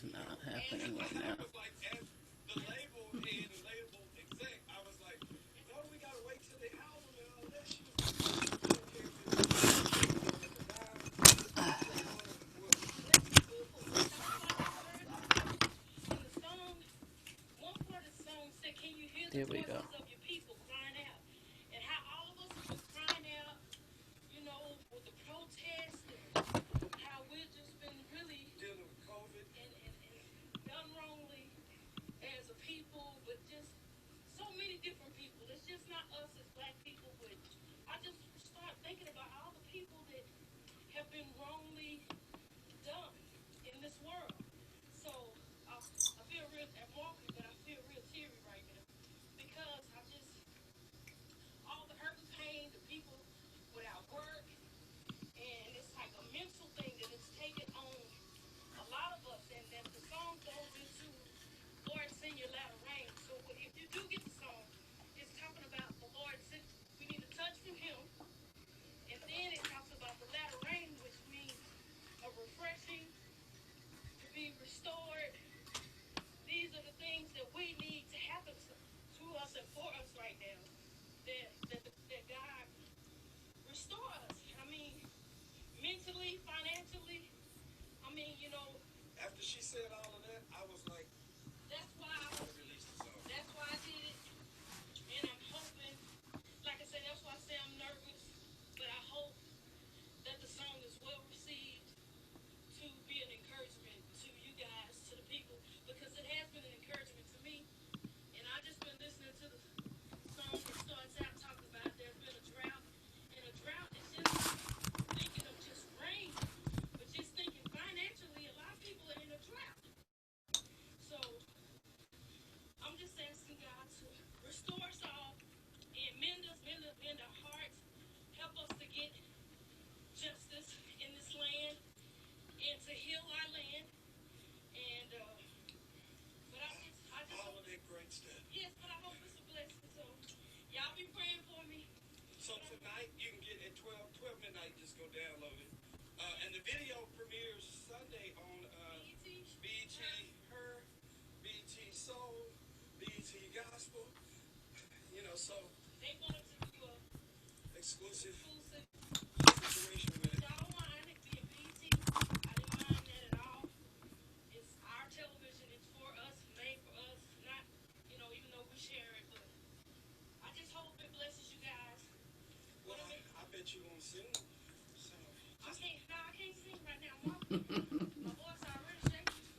is not happening right now. There we go.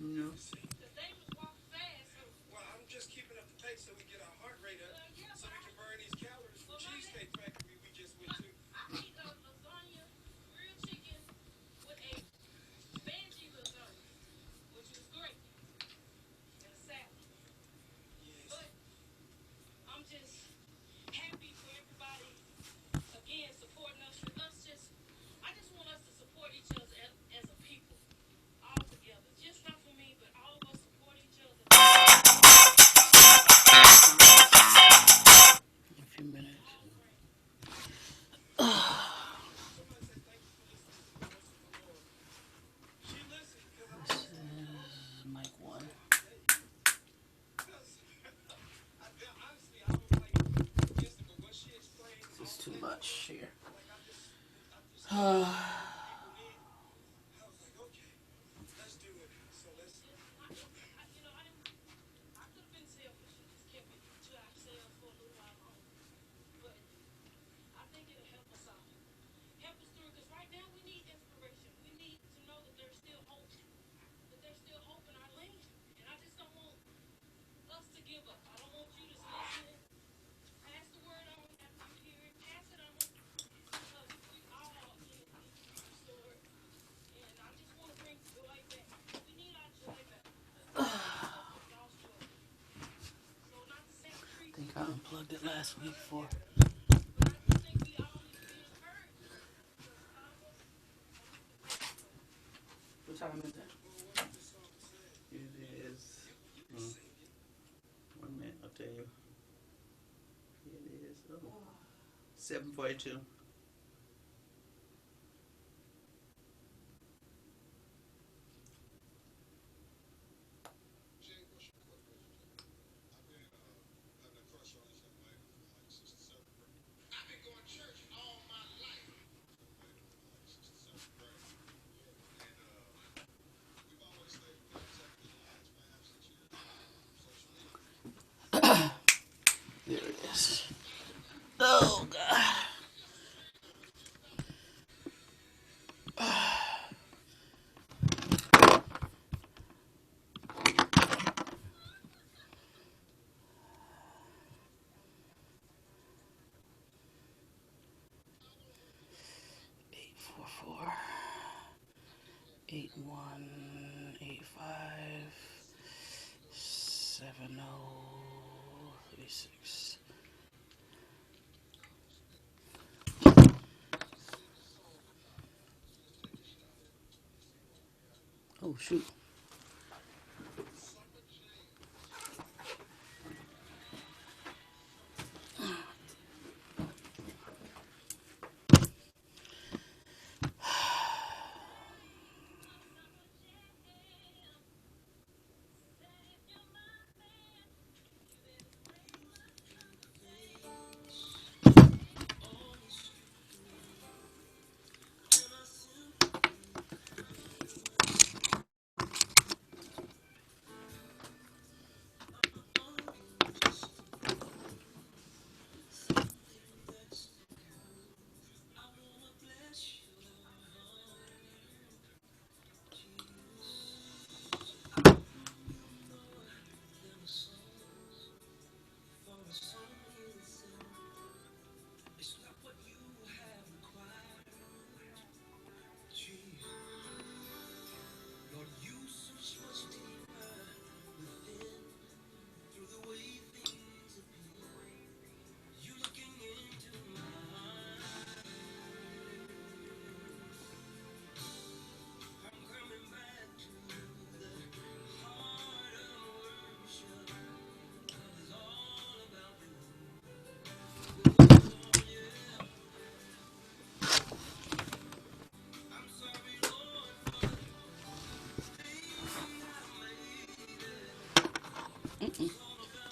No. A few minutes. This is mic one. This is too much here. I think I unplugged it last week for. What time is it? It is. 1 minute, I'll tell you. It is 7:42. 81857036. Oh shoot.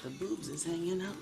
The boobs is hanging out.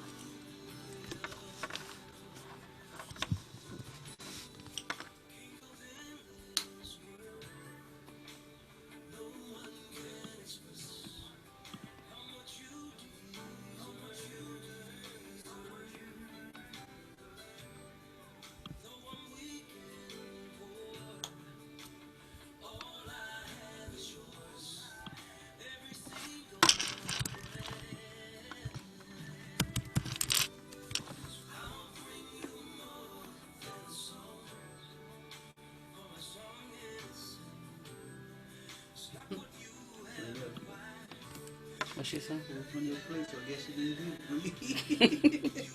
What she say? It was from your place, so I guess you didn't give it to me.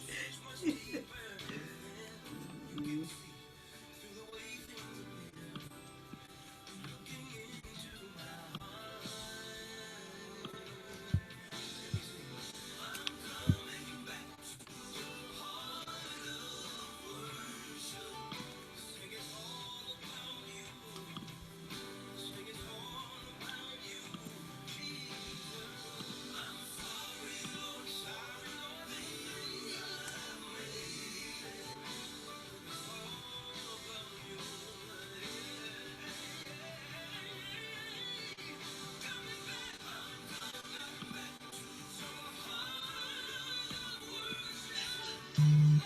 Mhm.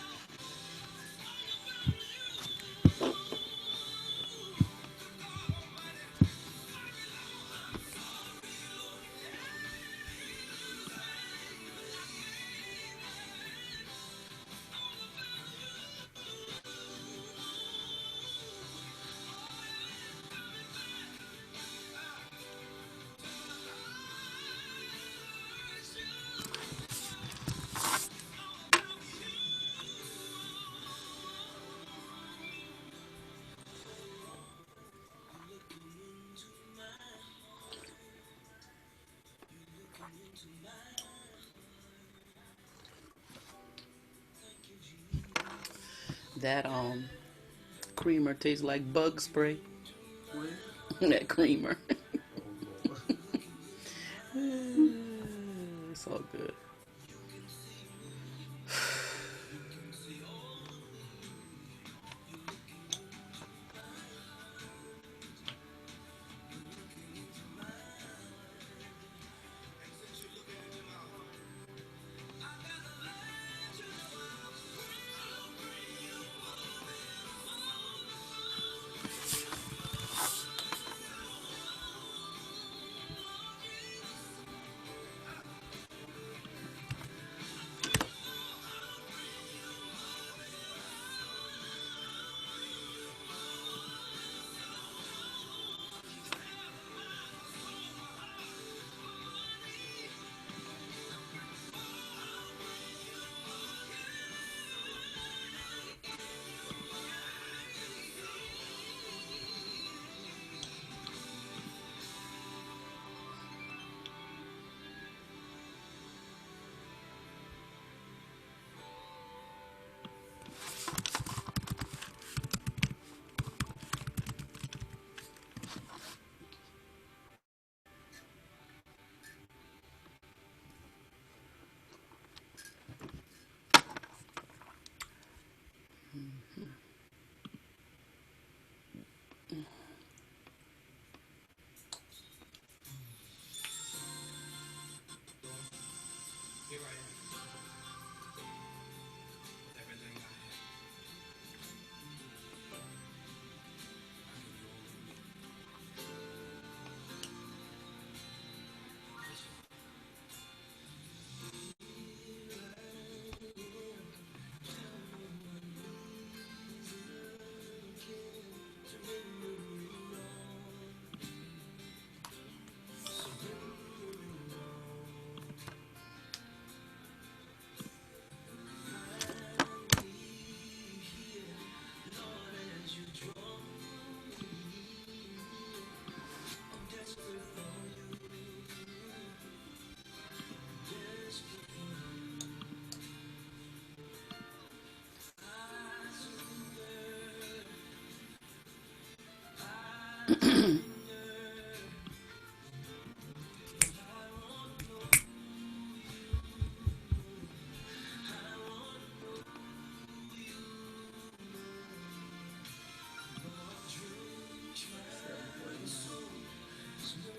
That creamer tastes like bug spray. What? That creamer. Oh Lord. It's all good.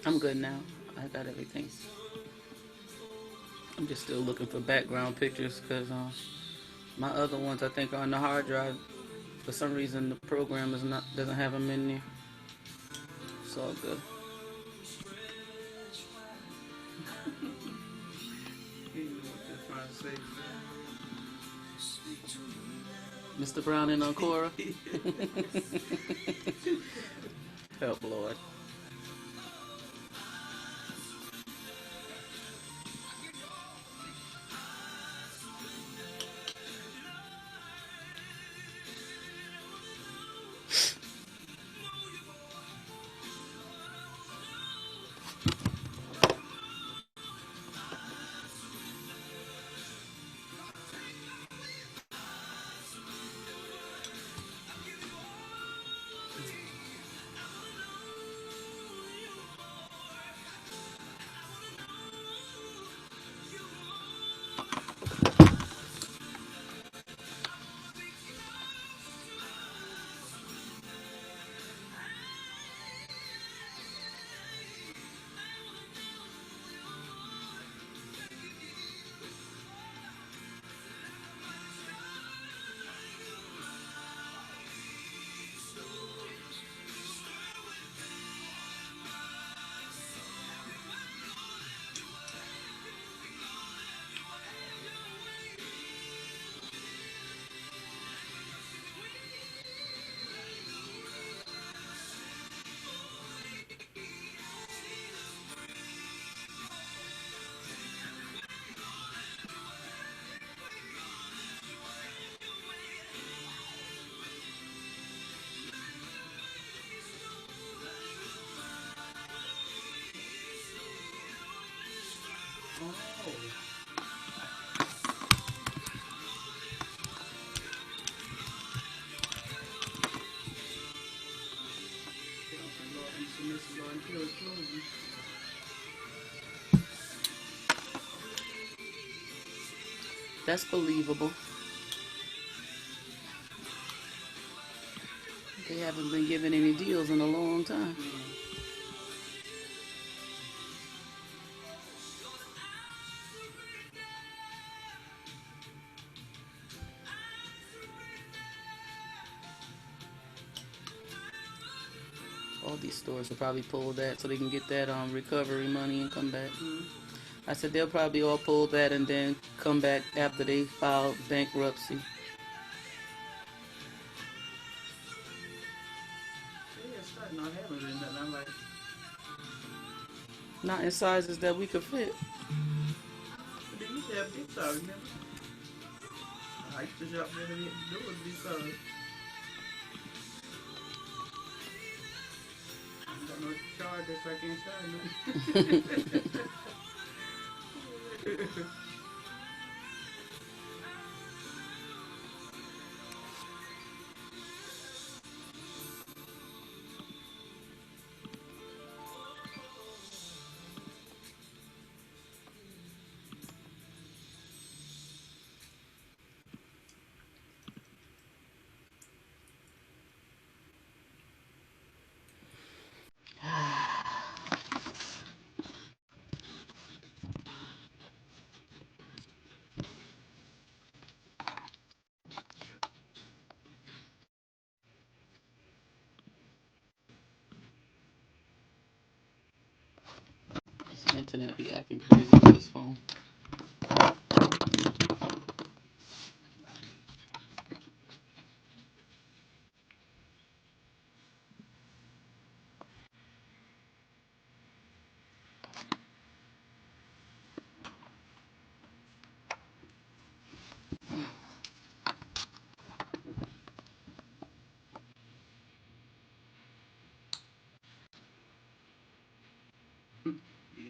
I'm good now. I got everything. I'm just still looking for background pictures because my other ones I think are on the hard drive. For some reason, the program is not doesn't have them in there. It's all good. You know what they're trying to say. Mr. Brown and Ancora. Help, Lord. Oh. That's believable. They haven't been given any deals in a long time. All these stores will probably pull that so they can get that recovery money and come back. I said they'll probably all pull that and then come back after they file bankruptcy. Yeah, it's starting not having it, and I'm like, Not in sizes that we could fit. but they used to have big size, remember? I used to shop there and do it big size. I got no charge, that's why I can't charge nothing. This internet be acting crazy with this phone.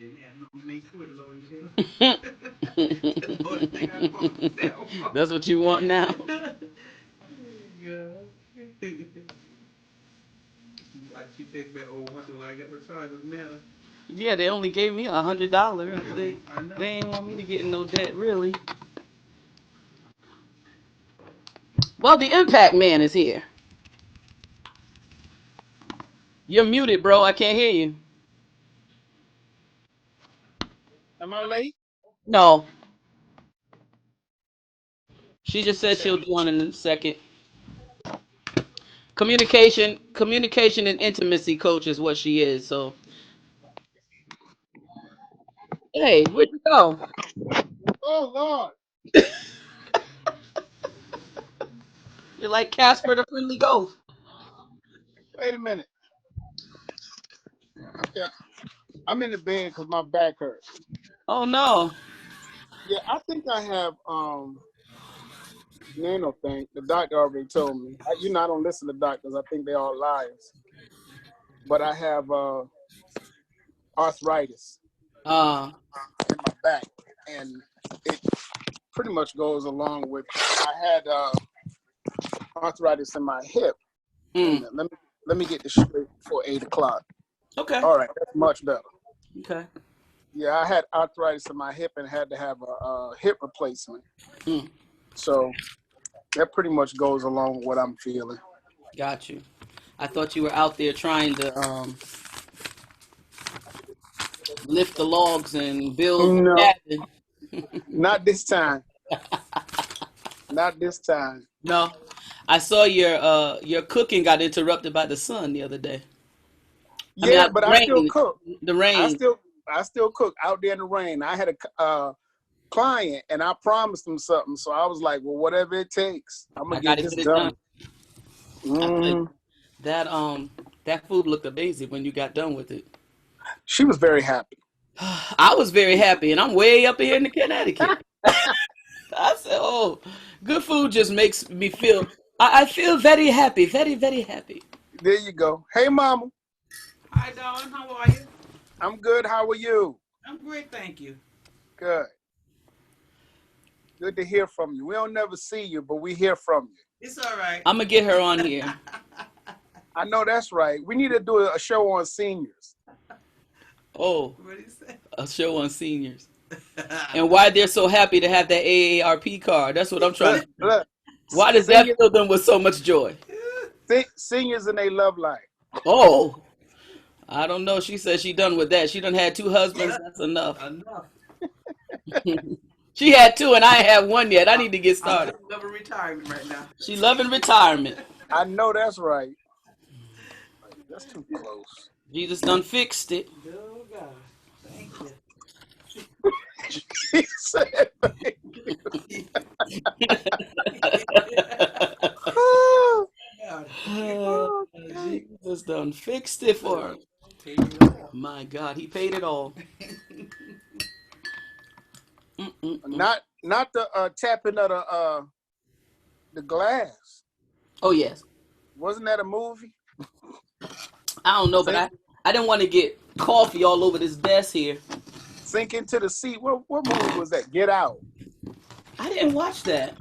Yeah, man, no make food low as hell. That's the only thing I want now. That's what you want now? Yeah. Like she take that old one till I get my charges now. Yeah, they only gave me $100. I know. They ain't want me to get in no debt, really. Well, the Impact Man is here. You're muted, bro. I can't hear you. Am I late? No, she just said she'll do one in a second. Communication and intimacy coach is what she is. So, hey, where'd you go? Oh Lord! You're like Casper the Friendly Ghost. Wait a minute. Yeah, I'm in the bed because my back hurts. Oh no. Yeah, I think I have nano thing. The doctor already told me. I don't listen to doctors. I think they all liars. But I have arthritis Uh, in my back, and it pretty much goes along with. I had arthritis in my hip, and mm, let me get this straight before 8 o'clock. okay. All right, that's much better. Okay. Yeah, I had arthritis in my hip and had to have a hip replacement. Mm, So that pretty much goes along with what I'm feeling. got you. I thought you were out there trying to lift the logs and build the No, cabin. not this time. Not this time. No, I saw your cooking got interrupted by the sun the other day. I mean, Yeah, but the I still rain. cook. The I rain. still I still cook out there in the rain. I had a client and I promised him something, so I was like, well, whatever it takes, I'm I gonna get gotta this get it done. done. I tell you, Hmm. that food looked amazing when you got done with it. She was very happy. I was very happy, and I'm way up here in the Connecticut. I said, "Oh, good food just makes me feel. I feel very happy, very, very happy." There you go. Hey, mama, Hi, darling. How are you? I'm good. How are you? I'm great, thank you. Good. Good to hear from you. We don't never see you, but we hear from you. It's all right. I'm gonna get her on here. I know that's right. We need to do a show on seniors. Oh, What do you say? a show on seniors and why they're so happy to have that AARP card. That's what I'm trying to Look, figure out. look. Why does that Seniors, fill them with so much joy? seniors in their love life. Oh, I don't know. She said she done with that. She done had two husbands. That's enough. Enough. She had two, and I ain't had one yet. I need to get I'm started. just loving retirement right now. She loving retirement. I know that's right. That's too close. Jesus done fixed it. Oh, God. Thank you. He said, oh, okay. Jesus done fixed it for her. Paid it all. My God, he paid it all. Mm-mm-mm. Not the tapping of the glass. Oh yes, Wasn't that a movie? I don't know, but Sink, I didn't want to get coffee all over this desk here. sink into the sea. What movie was that? Get Out. I didn't watch that.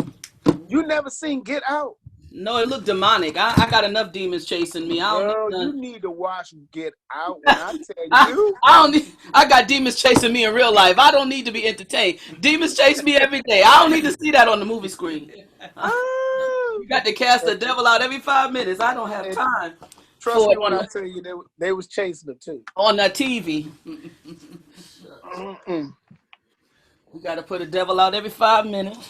You never seen Get Out? No, it looked demonic. I got enough demons chasing me. I don't need Girl, you none. need to watch Get Out when I tell I, you. I don't need. I got demons chasing me in real life. I don't need to be entertained. Demons chase me every day. I don't need to see that on the movie screen. Uh, Oh, you got to cast the and, devil out every 5 minutes. I don't have and time trust for me it when I tell you they was chasing her too. on the TV. Mm-mm. We got to put a devil out every 5 minutes.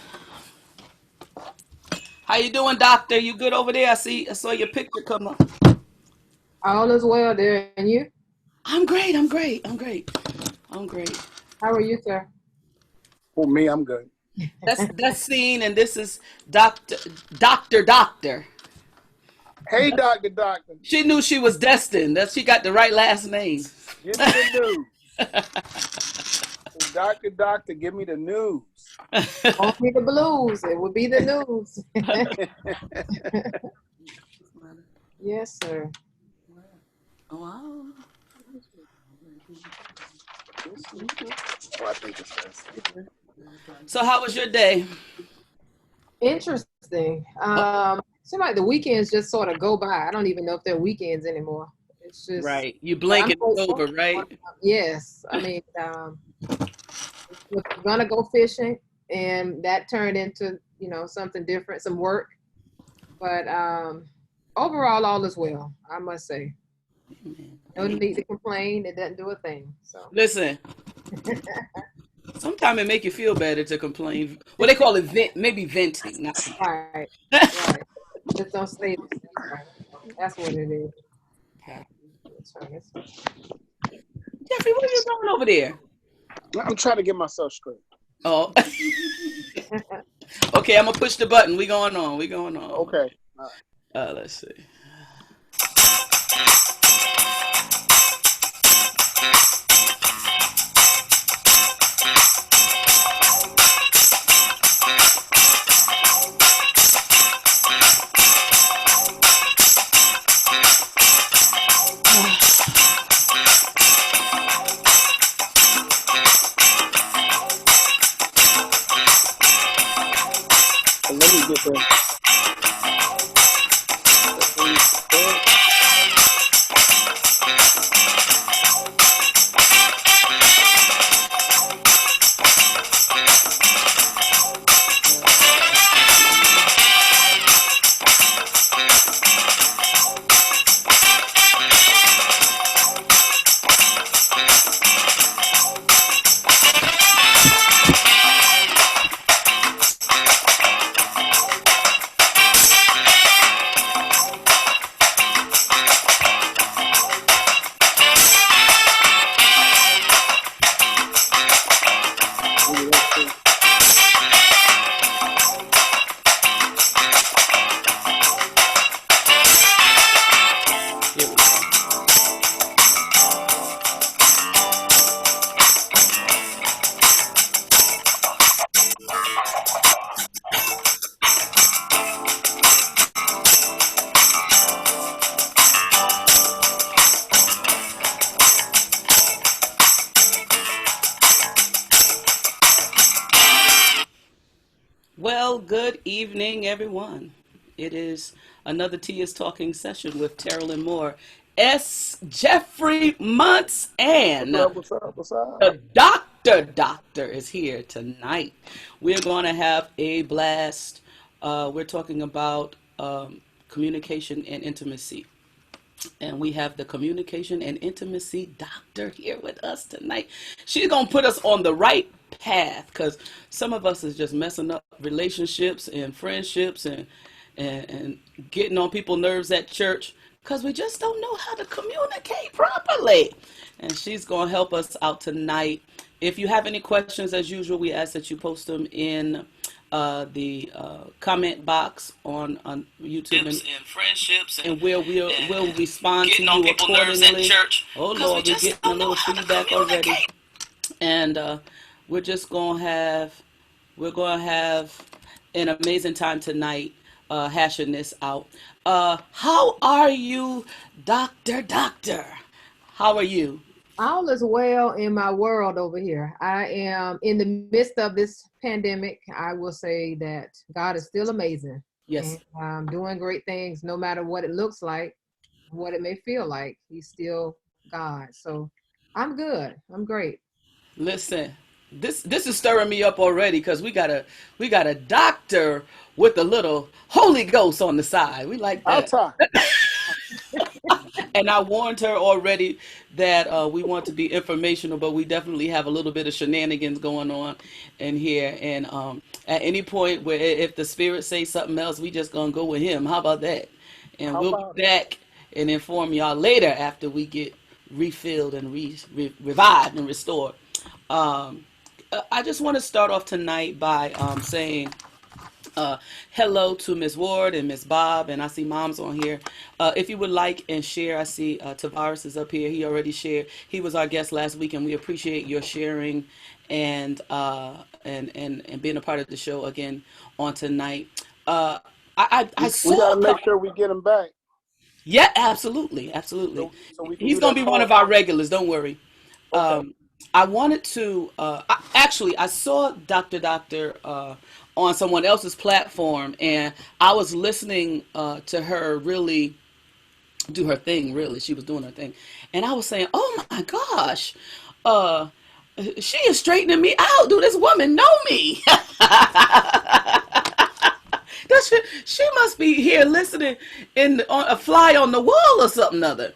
How you doing, doctor? You good over there? I saw your picture come up. All is well there, and you? I'm great. I'm great. I'm great. I'm great. How are you, sir? For me, I'm good. That's Scene, and this is Doctor. Hey, doctor, She knew she was destined. That she got the right last name. give me the news. Doctor, give me the news. Won't be the blues. It will be the news. Yes, sir. Wow. Oh, I think it's this. So how was your day? Interesting. Seems like the weekends just sort of go by. I don't even know if they're weekends anymore. It's just, Right. You but blink I'm and it's grateful. over, right? Yes. I mean, we're gonna go fishing, and that turned into, something different, some work. But overall, all is well, I must say. No need to complain. It doesn't do a thing. So Listen, Sometimes it make you feel better to complain. Well, they call it maybe venting, not complaining. Right, right. Just don't say it. Right. That's what it is. Turn this way. Jeffrey, what are you doing over there? I'm trying to get myself straight. Oh, okay. I'm gonna push the button. We going on. We going on. Okay. Let's see. Let me get there. Here we go. Well, good evening, everyone. It is another Tea is Talking session with Terrell Moore, S. Jeffrey Muntz, and What's up? What's up? the Doctor is here tonight. We're going to have a blast. We're talking about communication and intimacy. And we have the communication and intimacy doctor here with us tonight. She's going to put us on the right path because some of us is just messing up relationships and friendships and getting on people's nerves at church because we just don't know how to communicate properly. And she's going to help us out tonight. If you have any questions, as usual, we ask that you post them in the comment box on YouTube and friendships and we'll respond to getting on you people's nerves at accordingly. church. Oh 'Cause Lord, we we're just getting a don't know little how to feedback already, communicate. and we're just gonna have an amazing time tonight, hashing this out. How are you, Doctor? How are you? All is well in my world over here. I am in the midst of this pandemic. I will say that God is still amazing. Yes. And doing great things, no matter what it looks like, what it may feel like. He's still God. So I'm good. I'm great. Listen, this is stirring me up already because we got a doctor with a little Holy Ghost on the side. We like that. Outside. And I warned her already that we want to be informational, but we definitely have a little bit of shenanigans going on in here. And at any point where if the spirit says something else, we just gonna go with him. How about that? And How we'll about be back and inform y'all later after we get refilled and revived and restored. I just want to start off tonight by saying hello to Miss Ward and Miss Bob, and I see Mom's on here. If you would like and share, I see Tavares is up here. He already shared. He was our guest last week, and we appreciate your sharing and being a part of the show again on tonight. I we saw. gotta make sure we get him back. Yeah, absolutely. So we can He's do gonna that be one of call. our regulars. Don't worry. Okay. I wanted to I saw Doctor on someone else's platform, and I was listening to her really do her thing. Really, she was doing her thing, and I was saying, "Oh my gosh, uh, she is straightening me out. Do this woman know me?" She must be here listening on a fly on the wall or something other.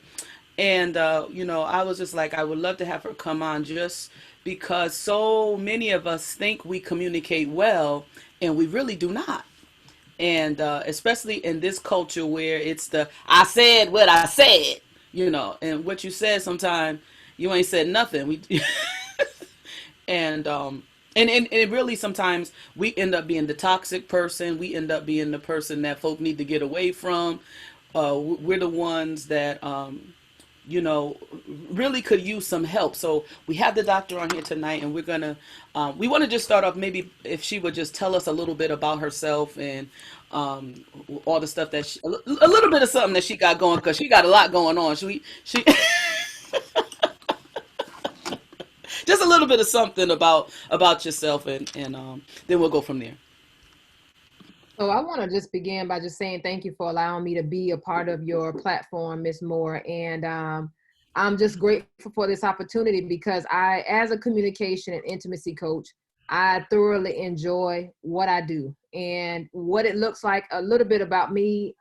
And I was just like, I would love to have her come on just because so many of us think we communicate well and we really do not. And especially in this culture where it's the I said what I said, and what you said sometimes you ain't said nothing. And and it really sometimes we end up being the toxic person. We end up being the person that folk need to get away from. We're the ones that you know, really could use some help. So we have the doctor on here tonight, and we want to just start off. Maybe if she would just tell us a little bit about herself and all the stuff that a little bit of something that she got going, because she got a lot going on. She just a little bit of something about yourself, and then we'll go from there. So I want to just begin by just saying thank you for allowing me to be a part of your platform, Ms. Moore. And I'm just grateful for this opportunity because as a communication and intimacy coach, I thoroughly enjoy what I do and what it looks like. A little bit about me.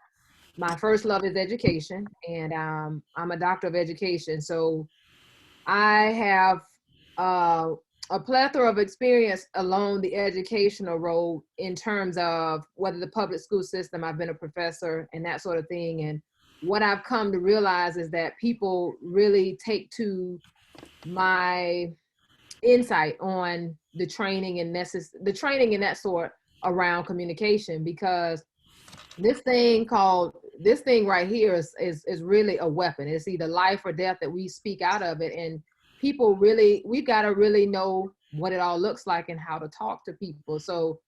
My first love is education, and I'm a doctor of education. So I have a plethora of experience along the educational road in terms of whether the public school system, I've been a professor and that sort of thing. And what I've come to realize is that people really take to my insight on the training and that sort around communication, because this thing right here is really a weapon. It's either life or death that we speak out of it. And we've got to really know what it all looks like and how to talk to people. So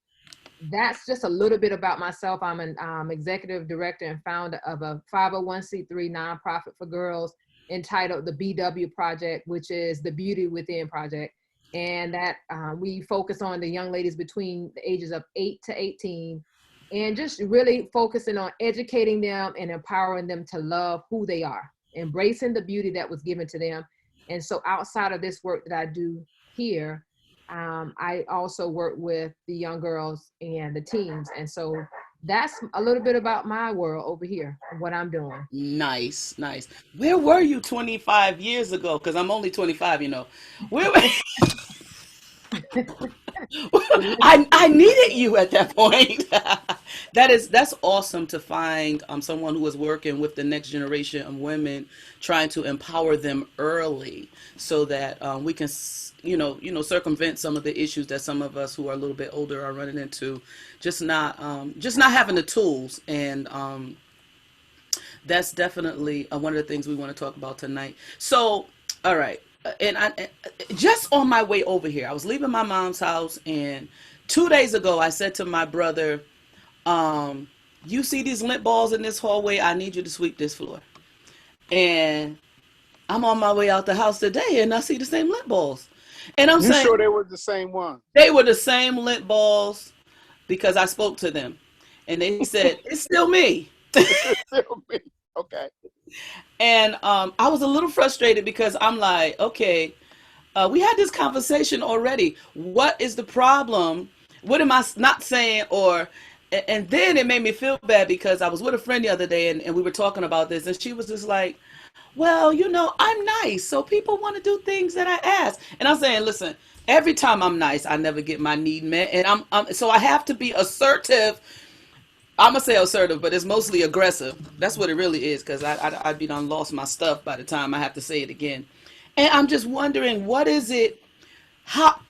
that's just a little bit about myself. I'm an executive director and founder of a 501c3 nonprofit for girls entitled the BW Project, which is the Beauty Within Project. And that we focus on the young ladies between the ages of 8 to 18, and just really focusing on educating them and empowering them to love who they are, embracing the beauty that was given to them. And so outside of this work that I do here, I also work with the young girls and the teens. And so that's a little bit about my world over here, what I'm doing. Nice. Where were you 25 years ago? Because I'm only 25, Where I needed you at that point. That's awesome to find someone who is working with the next generation of women, trying to empower them early, so that we can circumvent some of the issues that some of us who are a little bit older are running into, just not having the tools. And that's definitely one of the things we want to talk about tonight. So, all right. And I just on my way over here, I was leaving my mom's house, and 2 days ago I said to my brother, you see these lint balls in this hallway? I need you to sweep this floor. And I'm on my way out the house today, and I see the same lint balls. And I'm saying, sure they were the same one? They were the same lint balls, because I spoke to them, and they said, it's still me. It's still me. Okay. And I was a little frustrated because I'm like, okay, we had this conversation already. What is the problem? What am I not saying? And then it made me feel bad because I was with a friend the other day, and we were talking about this, and she was just like, well, I'm nice, so people want to do things that I ask. And I'm saying, listen, every time I'm nice, I never get my need met. And so I have to be assertive. I'm gonna say assertive, but it's mostly aggressive. That's what it really is, because I'd be done lost my stuff by the time I have to say it again. And I'm just wondering, what is it?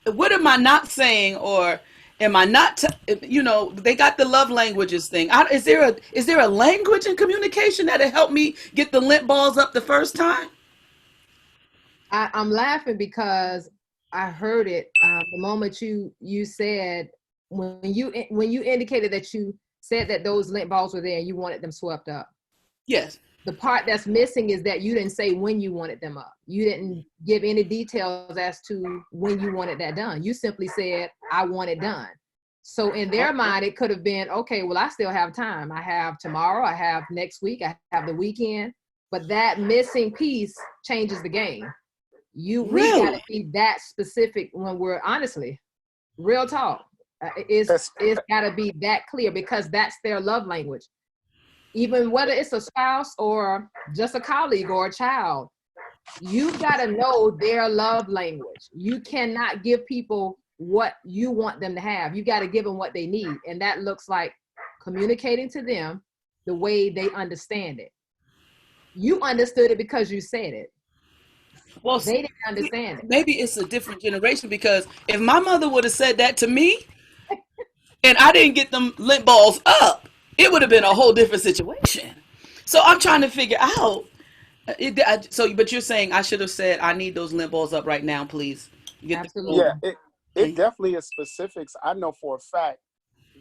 What am I not saying, or am I not? They got the love languages thing. Is there a language in communication that'll help me get the lint balls up the first time? I'm laughing because I heard it the moment you said when you indicated that you said that those lint balls were there and you wanted them swept up. Yes. The part that's missing is that you didn't say when you wanted them up. You didn't give any details as to when you wanted that done. You simply said, I want it done. So in their mind, it could have been, okay, well, I still have time. I have tomorrow, I have next week, I have the weekend. But that missing piece changes the game. We gotta be that specific when we're honestly, real talk. It's gotta be that clear, because that's their love language. Even whether it's a spouse or just a colleague or a child, You've got to know their love language. You cannot give people what you want them to have. You got to give them what they need. And that looks like communicating to them the way they understand it. You understood it because you said it. Well, They didn't understand it. maybe it's a different generation, because if my mother would have said that to me and I didn't get them lint balls up, it would have been a whole different situation. So I'm trying to figure out. But you're saying I should have said, I need those lint balls up right now, please. Get the Absolutely. Yeah, it definitely is specifics. I know for a fact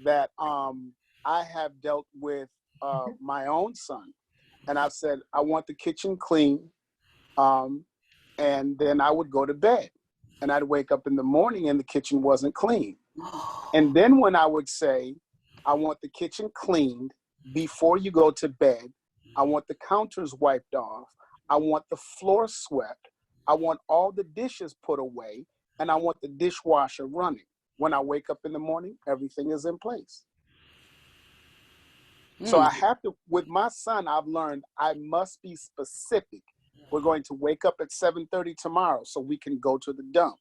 that I have dealt with my own son, and I said I want the kitchen clean, and then I would go to bed, and I'd wake up in the morning and the kitchen wasn't clean. And then when I would say I want the kitchen cleaned before you go to bed, I want the counters wiped off, I want the floor swept, I want all the dishes put away, and I want the dishwasher running. When I wake up in the morning, everything is in place. So I have to, with my son, I've learned I must be specific. We're going to wake up at 7:30 tomorrow so we can go to the dump.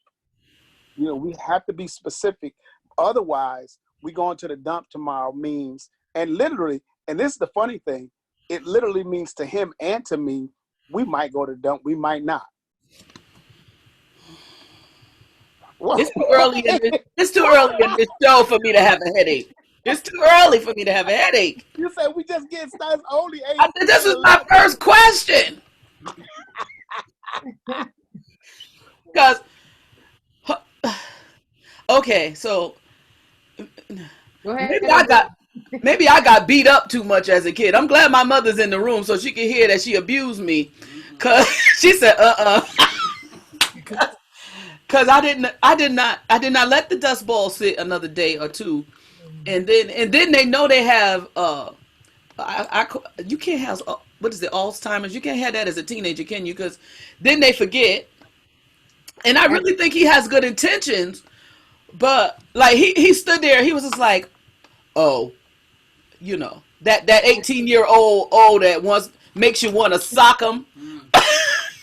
You know, we have to be specific. Otherwise, we going to the dump tomorrow means, and literally, and this is the funny thing, it literally means to him and to me, we might go to the dump, we might not. It's too early in this, it's too early in this show for me to have a headache. It's too early for me to have a headache. You said we just getting started, only 8. This is my first question. Because, okay, so Go ahead. maybe I got beat up too much as a kid. I'm glad my mother's in the room so she can hear that she abused me. Cause she said, Cause I did not let the dust ball sit another day or two, and then they know they have you can't have what is it, Alzheimer's? You can't have that as a teenager, can you? Because then they forget. And I really think he has good intentions, but like he stood there, he was just like, oh, you know, that 18-year-old that makes you want to sock him.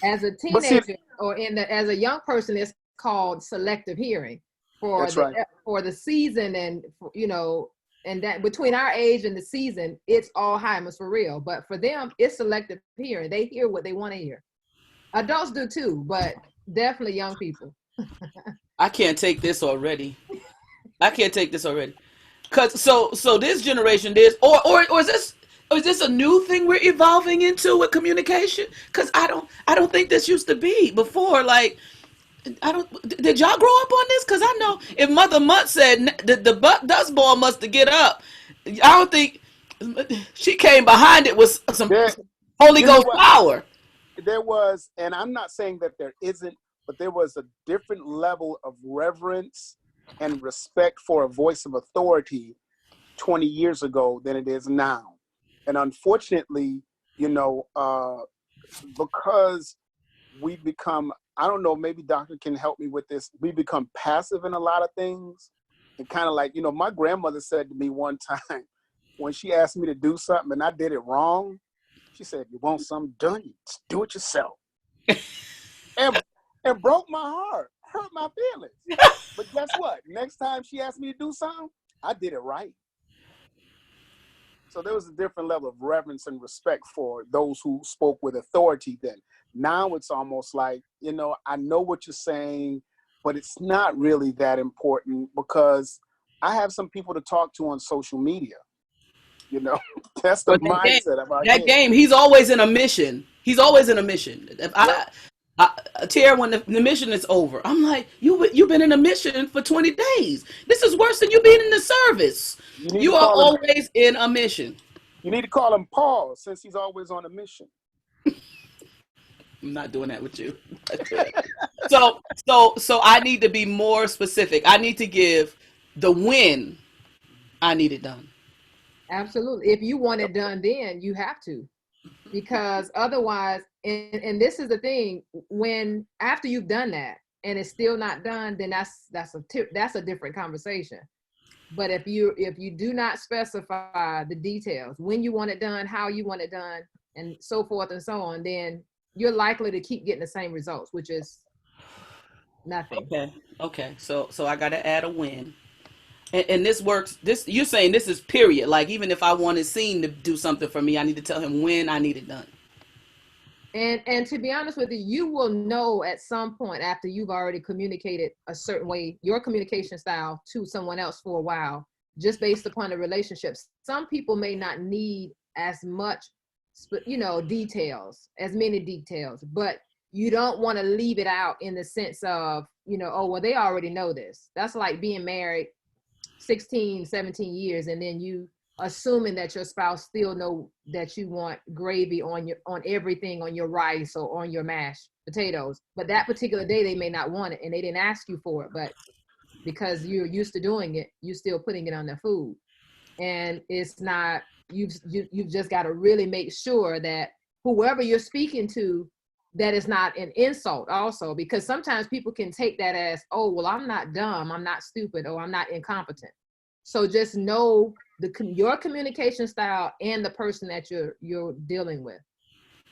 As a teenager or as a young person, it's called selective hearing for the season, and you know, and that between our age and the season, it's Alzheimer's for real. But for them, it's selective hearing. They hear what they want to hear. Adults do too, but definitely young people. I can't take this already. Cause so this generation, or is this a new thing we're evolving into with communication? Cause I don't think this used to be before. Like, did y'all grow up on this? Cause I know if Mother Mutt said the dust ball must have get up, I don't think she came behind it with some Holy Ghost power. There was, and I'm not saying that there isn't, but there was a different level of reverence and respect for a voice of authority 20 years ago than it is now. And unfortunately, you know, because we become, I don't know, maybe Doctor can help me with this, we become passive in a lot of things. And kind of like, you know, my grandmother said to me one time, when she asked me to do something and I did it wrong, she said, "You want something done, just do it yourself." and broke my heart, hurt my feelings. But guess what? Next time she asked me to do something, I did it right. So there was a different level of reverence and respect for those who spoke with authority then. Now it's almost like, you know, I know what you're saying, but it's not really that important because I have some people to talk to on social media. You know, that's the mindset of our game. He's always in a mission. If Tara, when the mission is over, I'm like, you've been in a mission for 20 days. This is worse than you being in the service. You are always in a mission. You need to call him Paul, since he's always on a mission. I'm not doing that with you. So I need to be more specific. I need to give the when I need it done. Absolutely. If you want it done, then you have to, because otherwise, and this is the thing, when after you've done that and it's still not done, then that's a different conversation. But if you do not specify the details, when you want it done, how you want it done, and so forth and so on, then you're likely to keep getting the same results, which is nothing. Okay. Okay. So I got to add a win. And this works. This you're saying this is period. Like even if I wanted Scene to do something for me, I need to tell him when I need it done. And to be honest with you, you will know at some point after you've already communicated a certain way, your communication style to someone else for a while, just based upon the relationships. Some people may not need as much, details, as many details, but you don't want to leave it out in the sense of, oh, well, they already know this. That's like being married 16, 17 years, and then you assuming that your spouse still know that you want gravy on everything, on your rice or on your mashed potatoes, but that particular day they may not want it and they didn't ask you for it, but because you're used to doing it, you're still putting it on their food. And it's not, you've just got to really make sure that whoever you're speaking to, that is not an insult also, because sometimes people can take that as, oh, well, I'm not dumb, I'm not stupid, or I'm not incompetent. So just know your communication style and the person that you're dealing with.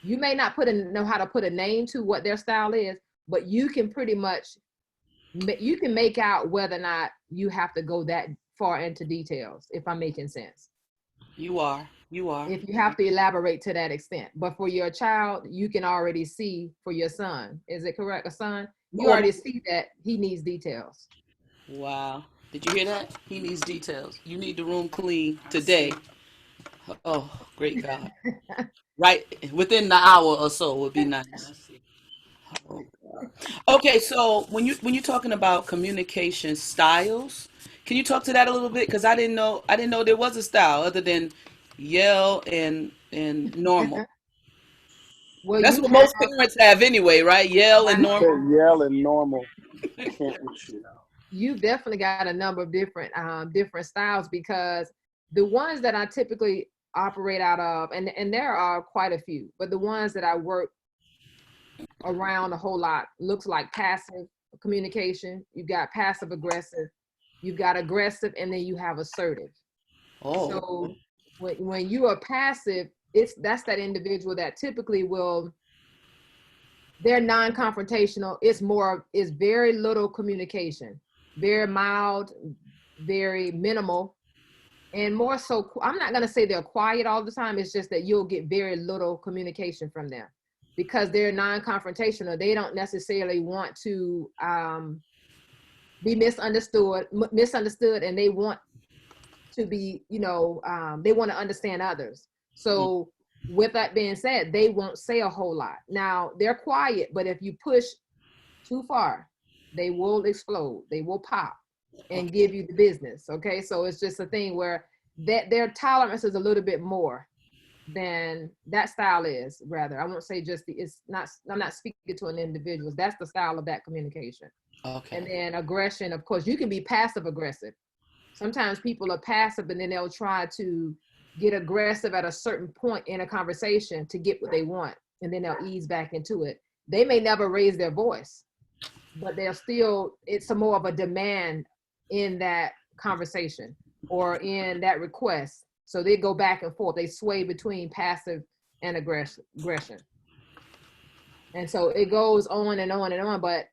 You may not know how to put a name to what their style is, but you can pretty much, you can make out whether or not you have to go that far into details, if I'm making sense. You are. If you have to elaborate to that extent. But for your child, you can already see, for your son, is it correct, a son? You already see that he needs details. Wow. Did you hear that? He needs details. You need the room clean today. Oh, great God. Right within the hour or so would be nice. Oh, God. Okay, so when you're talking about communication styles, can you talk to that a little bit? Because I didn't know there was a style other than yell and normal. Well, That's what most parents have anyway, right? Yell and normal. Yell and normal. Can't with you. You've definitely got a number of different styles, because the ones that I typically operate out of, and there are quite a few, but the ones that I work around a whole lot looks like passive communication. You've got passive aggressive, you've got aggressive, and then you have assertive. Oh. So when you are passive, that's that individual that typically they're non-confrontational. It's very little communication, very mild, very minimal, and more so, I'm not going to say they're quiet all the time. It's just that you'll get very little communication from them because they're non-confrontational. They don't necessarily want to be misunderstood, and they want to be, they want to understand others. So with that being said, they won't say a whole lot. Now, they're quiet, but if you push too far, they will explode. They will pop and give you the business. Okay, so it's just a thing where their tolerance is a little bit more than that style is. Rather, I won't say I'm not speaking to an individual. That's the style of that communication. Okay. And then aggression, of course, you can be passive aggressive. Sometimes people are passive and then they'll try to get aggressive at a certain point in a conversation to get what they want, and then they'll ease back into it. They may never raise their voice, but it's more of a demand in that conversation or in that request. So they go back and forth. They sway between passive and aggression. And so it goes on and on and on, but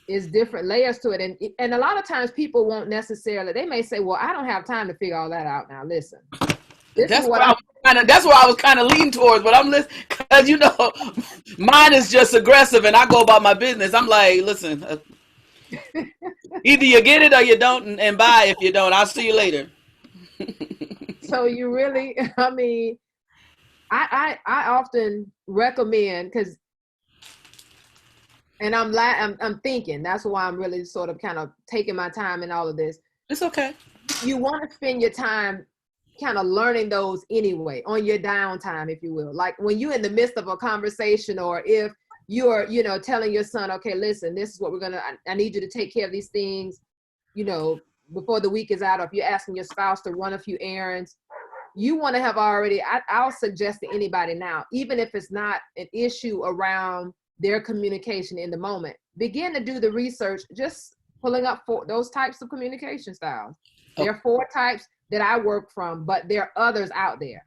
it's different layers to it. And a lot of times people won't necessarily, they may say, well, I don't have time to figure all that out now. Listen. That's where I was kind of leaning towards, but I'm listening because mine is just aggressive, and I go about my business. I'm like, listen, either you get it or you don't, and bye if you don't. I'll see you later. So you really, I mean, I often recommend, because, and I'm thinking, that's why I'm really sort of kind of taking my time in all of this. It's okay. You want to spend your time kind of learning those anyway, on your downtime, if you will. Like when you're in the midst of a conversation, or if you're, telling your son, okay, listen, this is what I need you to take care of these things, before the week is out, or if you're asking your spouse to run a few errands, you want to have already, I'll suggest to anybody now, even if it's not an issue around their communication in the moment, begin to do the research, just pulling up for those types of communication styles. There are 4 types that I work from, but there are others out there.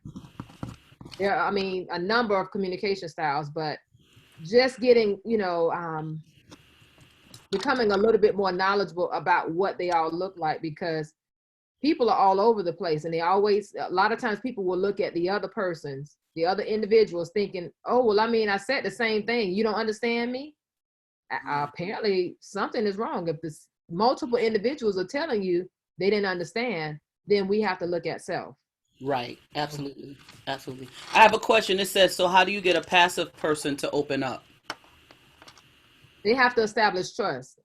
There are, a number of communication styles, but just getting, becoming a little bit more knowledgeable about what they all look like, because people are all over the place, and a lot of times people will look at the other individuals thinking, oh, well, I mean, I said the same thing. You don't understand me? Apparently something is wrong. If this multiple individuals are telling you they didn't understand, then we have to look at self. Right. Absolutely. Absolutely. I have a question. It says, so how do you get a passive person to open up? They have to establish trust.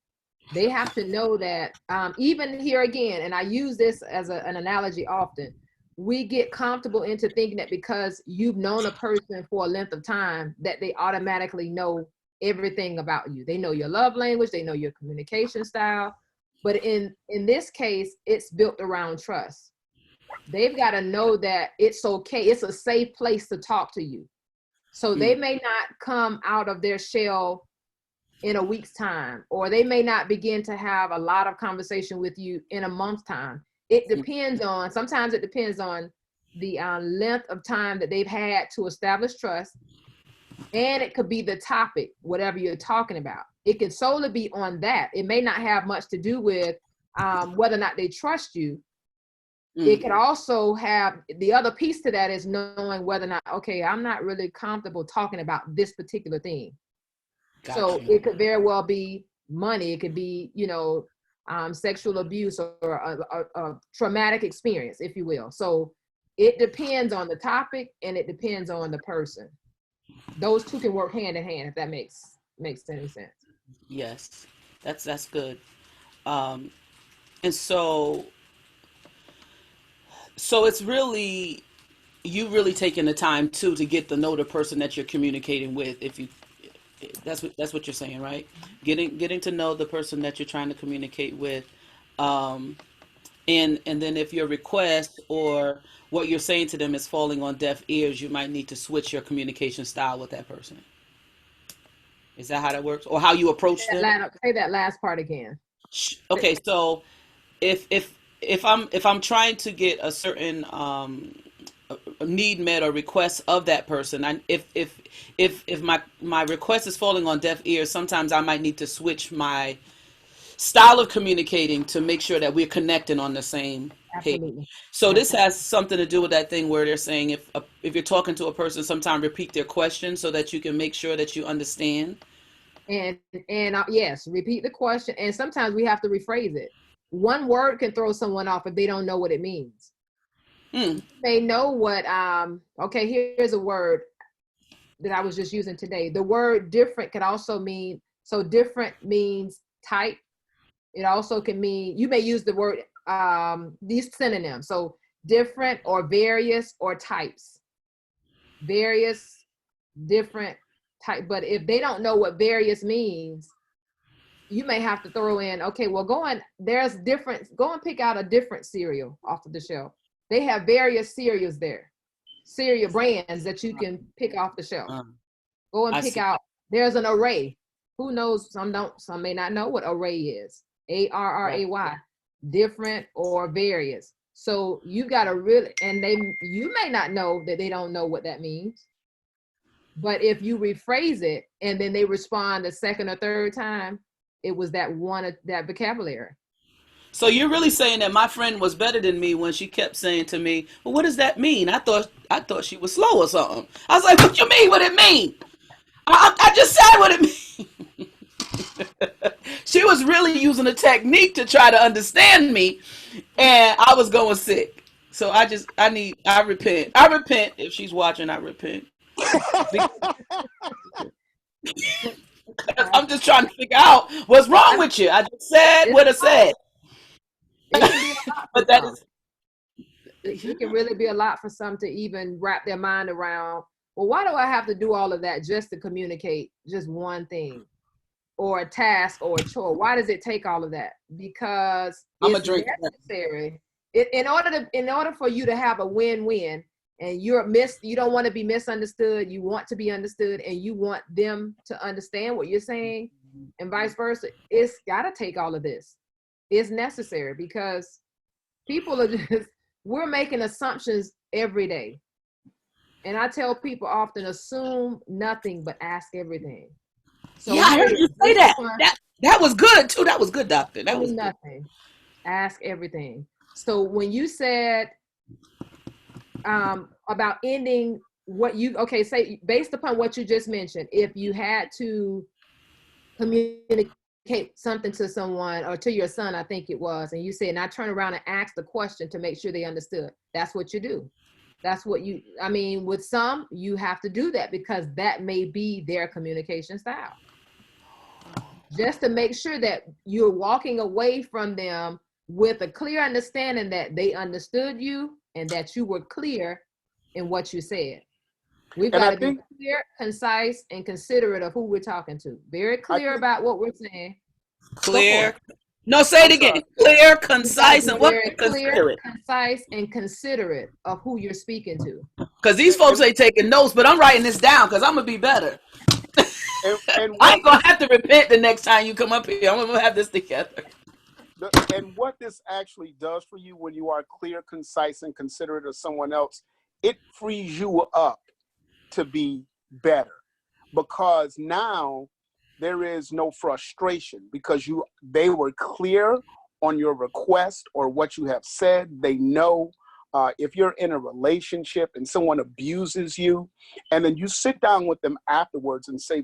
They have to know that, even here again, and I use this as an analogy often, we get comfortable into thinking that because you've known a person for a length of time, that they automatically know everything about you. They know your love language, they know your communication style. But in this case, it's built around trust. They've got to know that it's okay. It's a safe place to talk to you. So they may not come out of their shell in a week's time, or they may not begin to have a lot of conversation with you in a month's time. It depends on, sometimes it depends on the length of time that they've had to establish trust. And it could be the topic, whatever you're talking about. It can solely be on that. It may not have much to do with whether or not they trust you. It could also have, the other piece to that is knowing whether or not, okay, I'm not really comfortable talking about this particular thing. Gotcha. So it could very well be money. It could be, sexual abuse or a traumatic experience, if you will. So it depends on the topic and it depends on the person. Those two can work hand in hand, if that makes any sense. Yes, that's good. And so it's really, you really taking the time too to get to know the person that you're communicating with. That's what you're saying, right? Getting to know the person that you're trying to communicate with, and then if your request or what you're saying to them is falling on deaf ears, you might need to switch your communication style with that person. Is that how that works, or how you approach them? Say that last part again. Okay, so if I'm trying to get a certain need met or request of that person, if my request is falling on deaf ears, sometimes I might need to switch my style of communicating to make sure that we're connecting on the same page. Absolutely. So this has something to do with that thing where they're saying if you're talking to a person, sometimes repeat their question so that you can make sure that you understand. And yes, repeat the question. And sometimes we have to rephrase it. One word can throw someone off if they don't know what it means. They know what, okay, here's a word that I was just using today. The word different can also mean, so different means type. It also can mean, you may use the word, these synonyms. So different or various or types. Various, different, type. But if they don't know what various means, you may have to throw in, okay, well, go and pick out a different cereal off of the shelf. They have various cereals there, cereal brands that you can pick off the shelf. Go and pick out, there's an array. Who knows? Some may not know what array is. ARRAY, different or various. So you got to really, and you may not know that they don't know what that means. But if you rephrase it and then they respond the second or third time, it was that vocabulary. So you're really saying that my friend was better than me when she kept saying to me, well, what does that mean? I thought she was slow or something. I was like, what you mean? What it mean? I just said what it mean. She was really using a technique to try to understand me, and I was going sick. So I repent. I repent. If she's watching, I repent. I'm just trying to figure out what's wrong with you. I just said what I said. It can be a lot But that is, it can really be a lot for some to even wrap their mind around. Well, why do I have to do all of that just to communicate just one thing or a task or a chore? Why does it take all of that? Because it's necessary. In order for you to have a win-win, and you don't want to be misunderstood, you want to be understood, and you want them to understand what you're saying, and vice versa. It's got to take all of this. It's necessary because people are we're making assumptions every day. And I tell people often, assume nothing but ask everything. So Yeah, I heard you say that. That was good too. That was good, doctor. That was assume good. nothing, ask everything. So when you said about ending what you, okay, say based upon what you just mentioned, if you had to communicate something to someone or to your son, I think it was, and you said, and I turn around and ask the question to make sure they understood. That's what you do. That's what you, I mean, with some, you have to do that because that may be their communication style. Just to make sure that you're walking away from them with a clear understanding that they understood you and that you were clear in what you said. We've got to be clear, concise, and considerate of who we're talking to. Very clear about what we're saying. Clear. No, say it again. Clear, concise, and what? Clear, concise, and considerate of who you're speaking to. Because these folks ain't taking notes, but I'm writing this down because I'm gonna be better. And I ain't gonna have to repent the next time you come up here. I'm gonna have this together. And what this actually does for you when you are clear, concise, and considerate of someone else, it frees you up to be better, because now there is no frustration because they were clear on your request or what you have said. They know if you're in a relationship and someone abuses you, and then you sit down with them afterwards and say,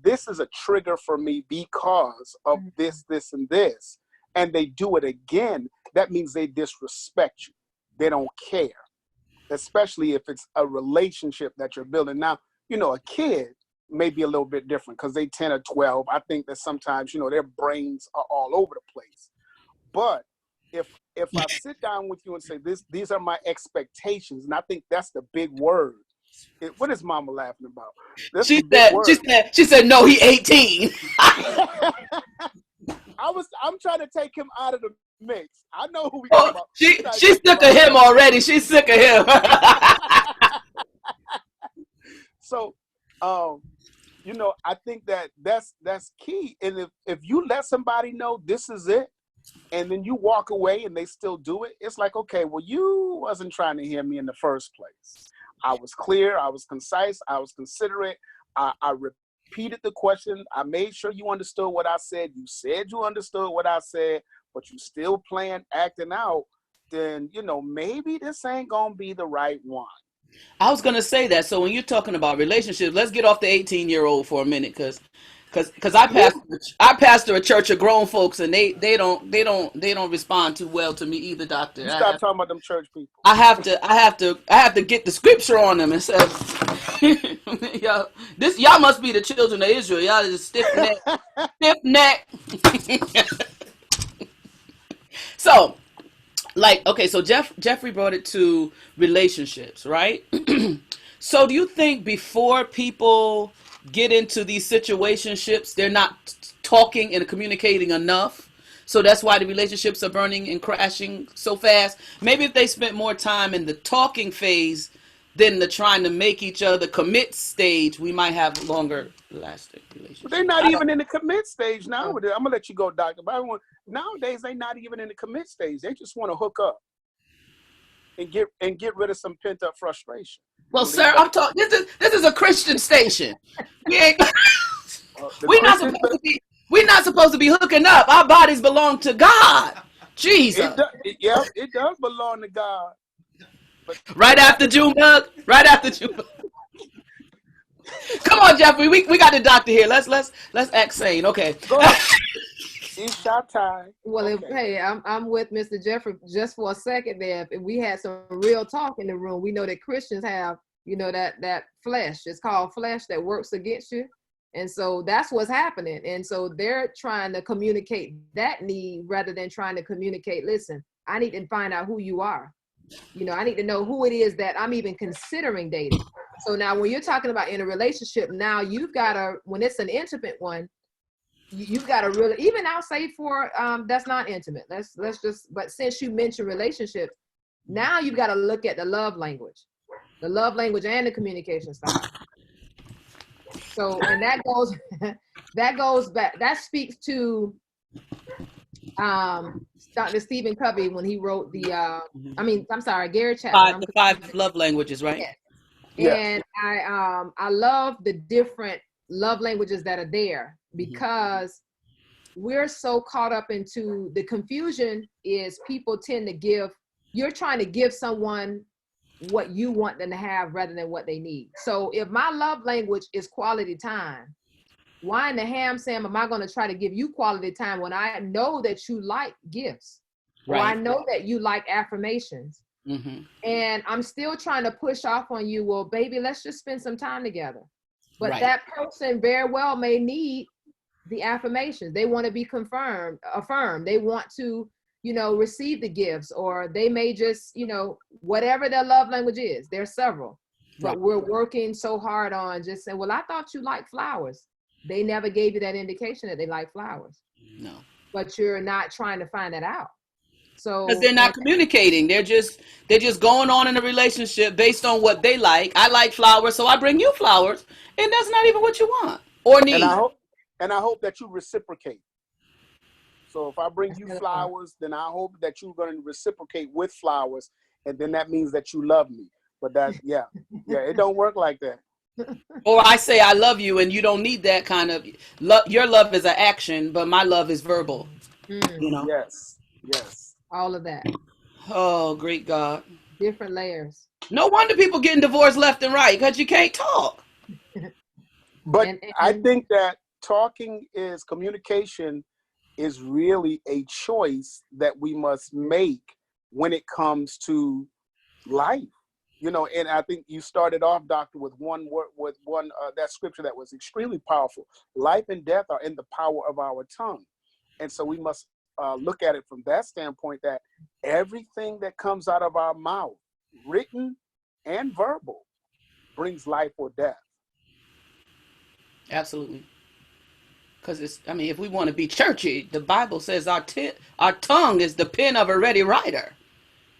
this is a trigger for me because of this, this, and this, and they do it again, that means they disrespect you. They don't care, especially if it's a relationship that you're building. Now, you know, a kid may be a little bit different because they 10 or 12. I think that sometimes, you know, their brains are all over the place. But if I sit down with you and say, these are my expectations, and I think that's the big word. What is Mama laughing about? She said, no, he 18. I'm trying to take him out of the mix. I know who we talking about. She's sick of him already. She's sick of him. So, you know, I think that's key. And if you let somebody know this is it, and then you walk away and they still do it, it's like, okay, well, you wasn't trying to hear me in the first place. I was clear, I was concise, I was considerate. I repeated the question. I made sure you understood what I said. You said you understood what I said, but you still acting out. Then, you know, maybe this ain't gonna be the right one. I was gonna say that. So when you're talking about relationships, let's get off the 18-year-old for a minute, because I pastor a church of grown folks, and they don't respond too well to me either, doctor. You stop talking about them church people. I have to get the scripture on them and say, y'all must be the children of Israel. Y'all just stiff neck. So, like, okay, so Jeffrey brought it to relationships, right? So do you think before people get into these situationships, they're not talking and communicating enough? So that's why the relationships are burning and crashing so fast. Maybe if they spent more time in the talking phase than the trying to make each other commit stage, we might have longer lasting relationships. But they're not even in the commit stage now. I'm gonna let you go, doctor. But nowadays they're not even in the commit stage. They just want to hook up and get rid of some pent up frustration. Well, sir, I'm talking. This is a Christian station. We're not supposed to be hooking up. Our bodies belong to God. Jesus. It does belong to God. But right after Junebug. Come on, Jeffrey. We got the doctor here. Let's act sane. Okay. Go ahead. It's shot time. Well, okay. I'm with Mr. Jeffrey just for a second there. If we had some real talk in the room, we know that Christians have, you know, that flesh. It's called flesh that works against you. And so that's what's happening. And so they're trying to communicate that need rather than trying to communicate, listen, I need to find out who you are. You know, I need to know who it is that I'm even considering dating. So now when you're talking about in a relationship, now you've got to, when it's an intimate one, you've got to really, even I'll say for that's not intimate. Let's just, but since you mentioned relationships, now you've got to look at the love language and the communication style. So, and that goes back, that speaks to Dr. Stephen Covey when he wrote Gary Chapman. The five love languages, right? Yes. Yes. And I love the different love languages that are there, because we're so caught up into the confusion is people tend to give, you're trying to give someone what you want them to have rather than what they need. So if my love language is quality time, why in the ham Sam am I going to try to give you quality time when I know that you like gifts, or I Right. know that you like affirmations, Mm-hmm. and I'm still trying to push off on you, well, baby, let's just spend some time together. But Right. that person very well may need the affirmations. They want to be affirmed. They want to, receive the gifts, or they may just, whatever their love language is. There's several, but Right. we're working so hard on just saying, well, I thought you liked flowers. They never gave you that indication that they like flowers, No. but you're not trying to find that out. Because So, they're not communicating. They're just going on in a relationship based on what they like. I like flowers, so I bring you flowers, and that's not even what you want or And need. I hope that you reciprocate. So if I bring you That's flowers, then I hope that you're going to reciprocate with flowers, and then that means that you love me. But it don't work like that. Or I say I love you, and you don't need that kind of love. Your love is an action, but my love is verbal. You know. Yes, yes. all of that, Oh, great God! different layers. No wonder people getting divorced left and right, because you can't talk. But And I think that communication is really a choice that we must make when it comes to life. And I think you started off, Doctor, with one word, that scripture that was extremely powerful. Life and death are in the power of our tongue. And so we must look at it from that standpoint, that everything that comes out of our mouth, written and verbal, brings life or death. Absolutely. Because if we want to be churchy, the Bible says our tongue is the pen of a ready writer.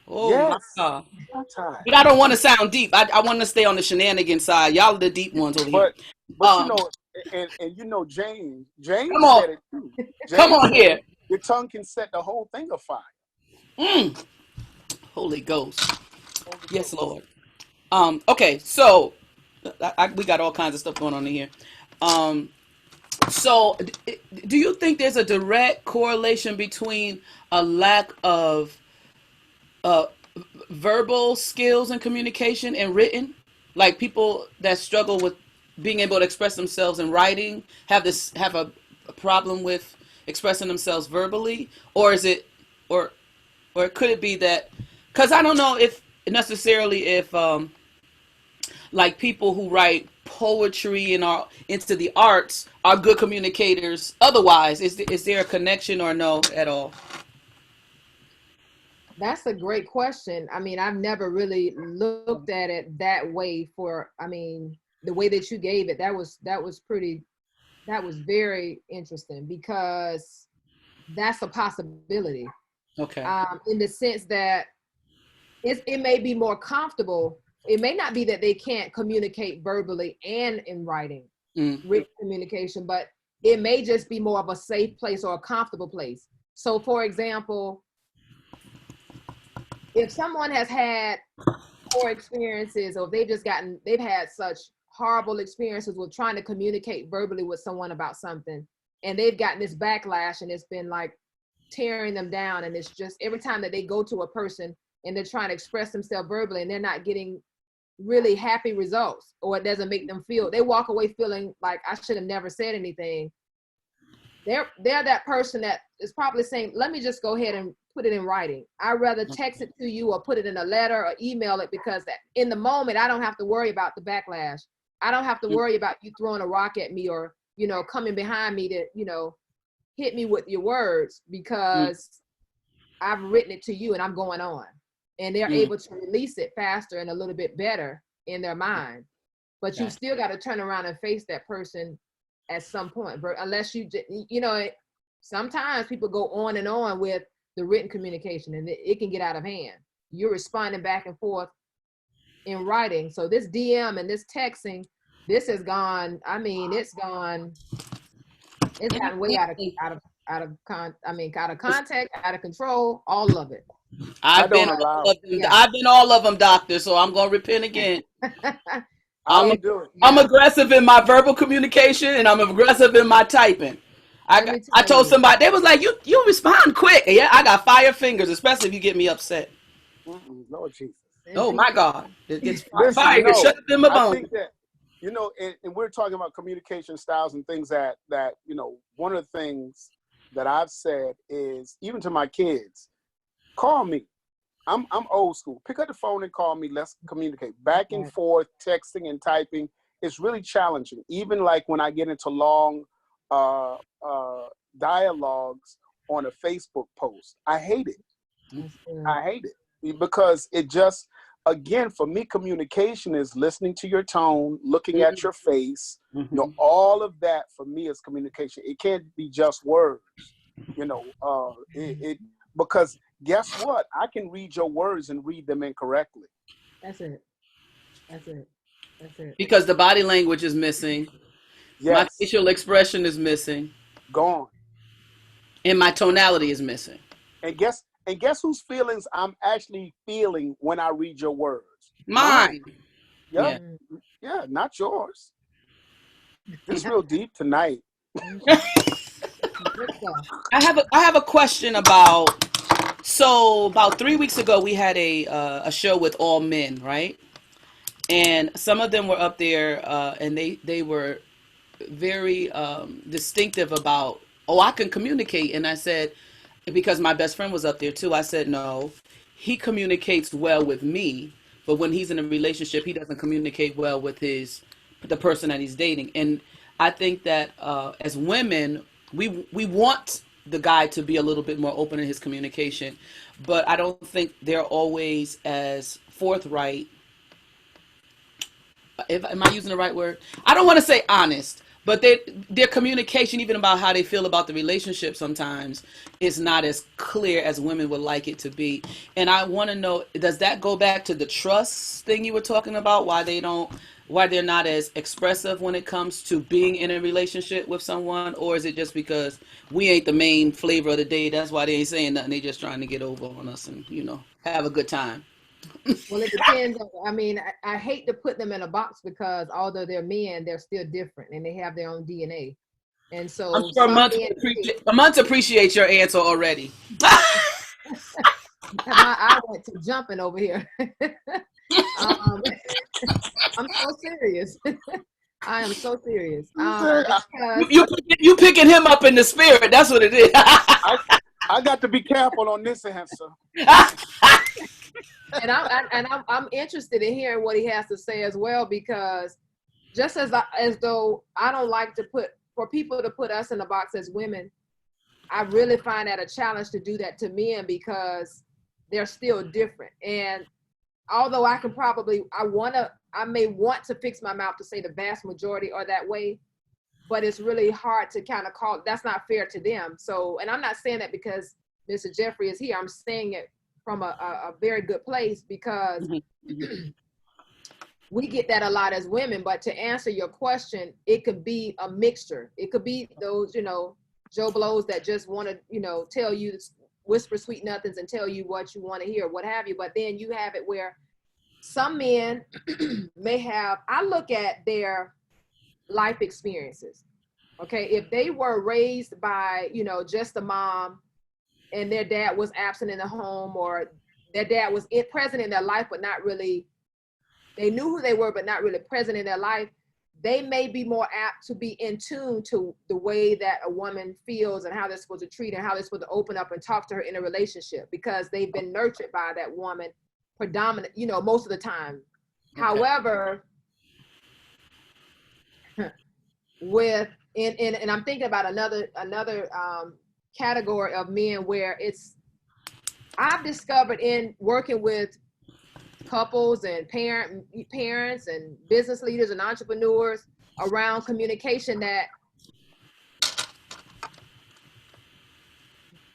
Oh my Yes. God. Sometimes. But I don't want to sound deep. I want to stay on the shenanigan side. Y'all are the deep ones over here. But James Come on. said it too. Come on said here. your tongue can set the whole thing afire. Holy Ghost. Yes, Lord. Okay, so we got all kinds of stuff going on in here. So do you think there's a direct correlation between a lack of verbal skills and communication and written? Like people that struggle with being able to express themselves in writing have a problem with expressing themselves verbally, or is it, or could it be that? Because I don't know if like people who write poetry and are into the arts are good communicators. Otherwise, is there a connection or no at all? That's a great question. I mean, I've never really looked at it that way the way that you gave it, that was very interesting, because that's a possibility. Okay. In the sense that it may be more comfortable. It may not be that they can't communicate verbally and in writing, written communication, but it may just be more of a safe place or a comfortable place. So for example, if someone has had poor experiences, or they've had such horrible experiences with trying to communicate verbally with someone about something, and they've gotten this backlash, and it's been like tearing them down, and it's just every time that they go to a person and they're trying to express themselves verbally and they're not getting really happy results, or it doesn't make them feel, they walk away feeling like I should have never said anything. They're that person that is probably saying, let me just go ahead and put it in writing. I'd rather text it to you or put it in a letter or email it, because in the moment, I don't have to worry about the backlash. I don't have to worry about you throwing a rock at me, or, coming behind me to, hit me with your words, because I've written it to you and I'm going on. And they're able to release it faster and a little bit better in their mind. But you still got to turn around and face that person at some point, unless sometimes people go on and on with the written communication, and it can get out of hand. You're responding back and forth in writing. So this DM and this texting, this has gone, it's gotten way out of contact, out of control, all of it. I've been don't allow all it. of them. Yeah. I've been all of them, doctor. So I'm gonna repent again. I don't do it. I'm aggressive in my verbal communication, and I'm aggressive in my typing. Let me I tell told you. somebody, they was like, you respond quick. And yeah, I got fire fingers, especially if you get me upset. Lord Jesus. Oh my God, it gets Listen, fire no, shut up in my I bones. think that, and we're talking about communication styles and things that, one of the things that I've said is, even to my kids, call me. I'm old school. Pick up the phone and call me. Let's communicate. Back and forth, texting and typing, it's really challenging. Even like when I get into long dialogues on a Facebook post, I hate it. I hate it because it just, again, for me, communication is listening to your tone, looking at your face. All of that for me is communication. It can't be just words. Because guess what? I can read your words and read them incorrectly. That's it. That's it. That's it. Because the body language is missing. Yes. My facial expression is missing. Gone. And my tonality is missing. And guess whose feelings I'm actually feeling when I read your words? Mine. Yeah. Yeah, not yours. This real deep tonight. I have a question about. So about 3 weeks ago, we had a show with all men, right? And some of them were up there, and they were very distinctive about, oh, I can communicate. And I said, because my best friend was up there too, I said, no, he communicates well with me, but when he's in a relationship, he doesn't communicate well with the person that he's dating. And I think that as women, we want the guy to be a little bit more open in his communication, but I don't think they're always as forthright. Am I using the right word? I don't want to say honest, but their communication, even about how they feel about the relationship, sometimes is not as clear as women would like it to be. And I want to know, does that go back to the trust thing you were talking about? Why they're not as expressive when it comes to being in a relationship with someone? Or is it just because we ain't the main flavor of the day? That's why they ain't saying nothing. They just trying to get over on us and, have a good time. Well, it depends. I mean, I hate to put them in a box because although they're men, they're still different and they have their own DNA. And so I'm sure Months appreciate your answer already. I went to jumping over here. I'm so serious. I am so serious. You picking him up in the spirit. That's what it is. I got to be careful on this answer. And I'm interested in hearing what he has to say as well, because just as though I don't like for people to put us in a box as women, I really find that a challenge to do that to men because they're still different. And although I may want to fix my mouth to say the vast majority are that way, but it's really hard to kind of call. That's not fair to them. So, and I'm not saying that because Mr. Jeffrey is here. I'm saying it from a very good place because we get that a lot as women. But to answer your question, it could be a mixture. It could be those, Joe Blows that just want to, tell you, whisper sweet nothings and tell you what you want to hear, what have you. But then you have it where some men may have, I look at their life experiences. Okay. If they were raised by, just a mom, and their dad was absent in the home, or their dad was present in their life, but not really, they knew who they were, but not really present in their life, they may be more apt to be in tune to the way that a woman feels and how they're supposed to treat her, and how they're supposed to open up and talk to her in a relationship, because they've been nurtured by that woman predominant, most of the time. Okay. However, and I'm thinking about another category of men where I've discovered in working with couples and parents and business leaders and entrepreneurs around communication that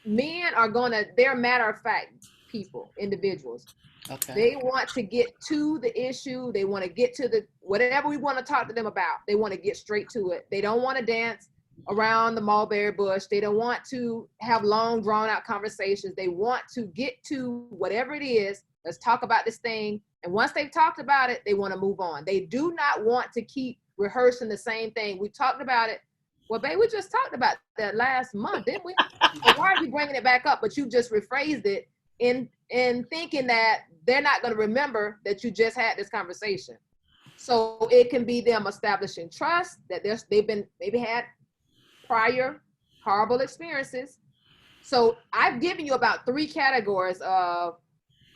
men they're matter-of-fact individuals. Okay. They want to get to the issue. They want to get to whatever we want to talk to them about. They want to get straight to it. They don't want to dance. around the mulberry bush. They don't want to have long, drawn out conversations. They want to get to whatever it is. Let's talk about this thing. And once they've talked about it, they want to move on. They do not want to keep rehearsing the same thing. We talked about it. Well, babe, we just talked about that last month, didn't we? So why are you bringing it back up? But you just rephrased it in thinking that they're not going to remember that you just had this conversation. So it can be them establishing trust, that they've been maybe had prior horrible experiences. So I've given you about 3 categories of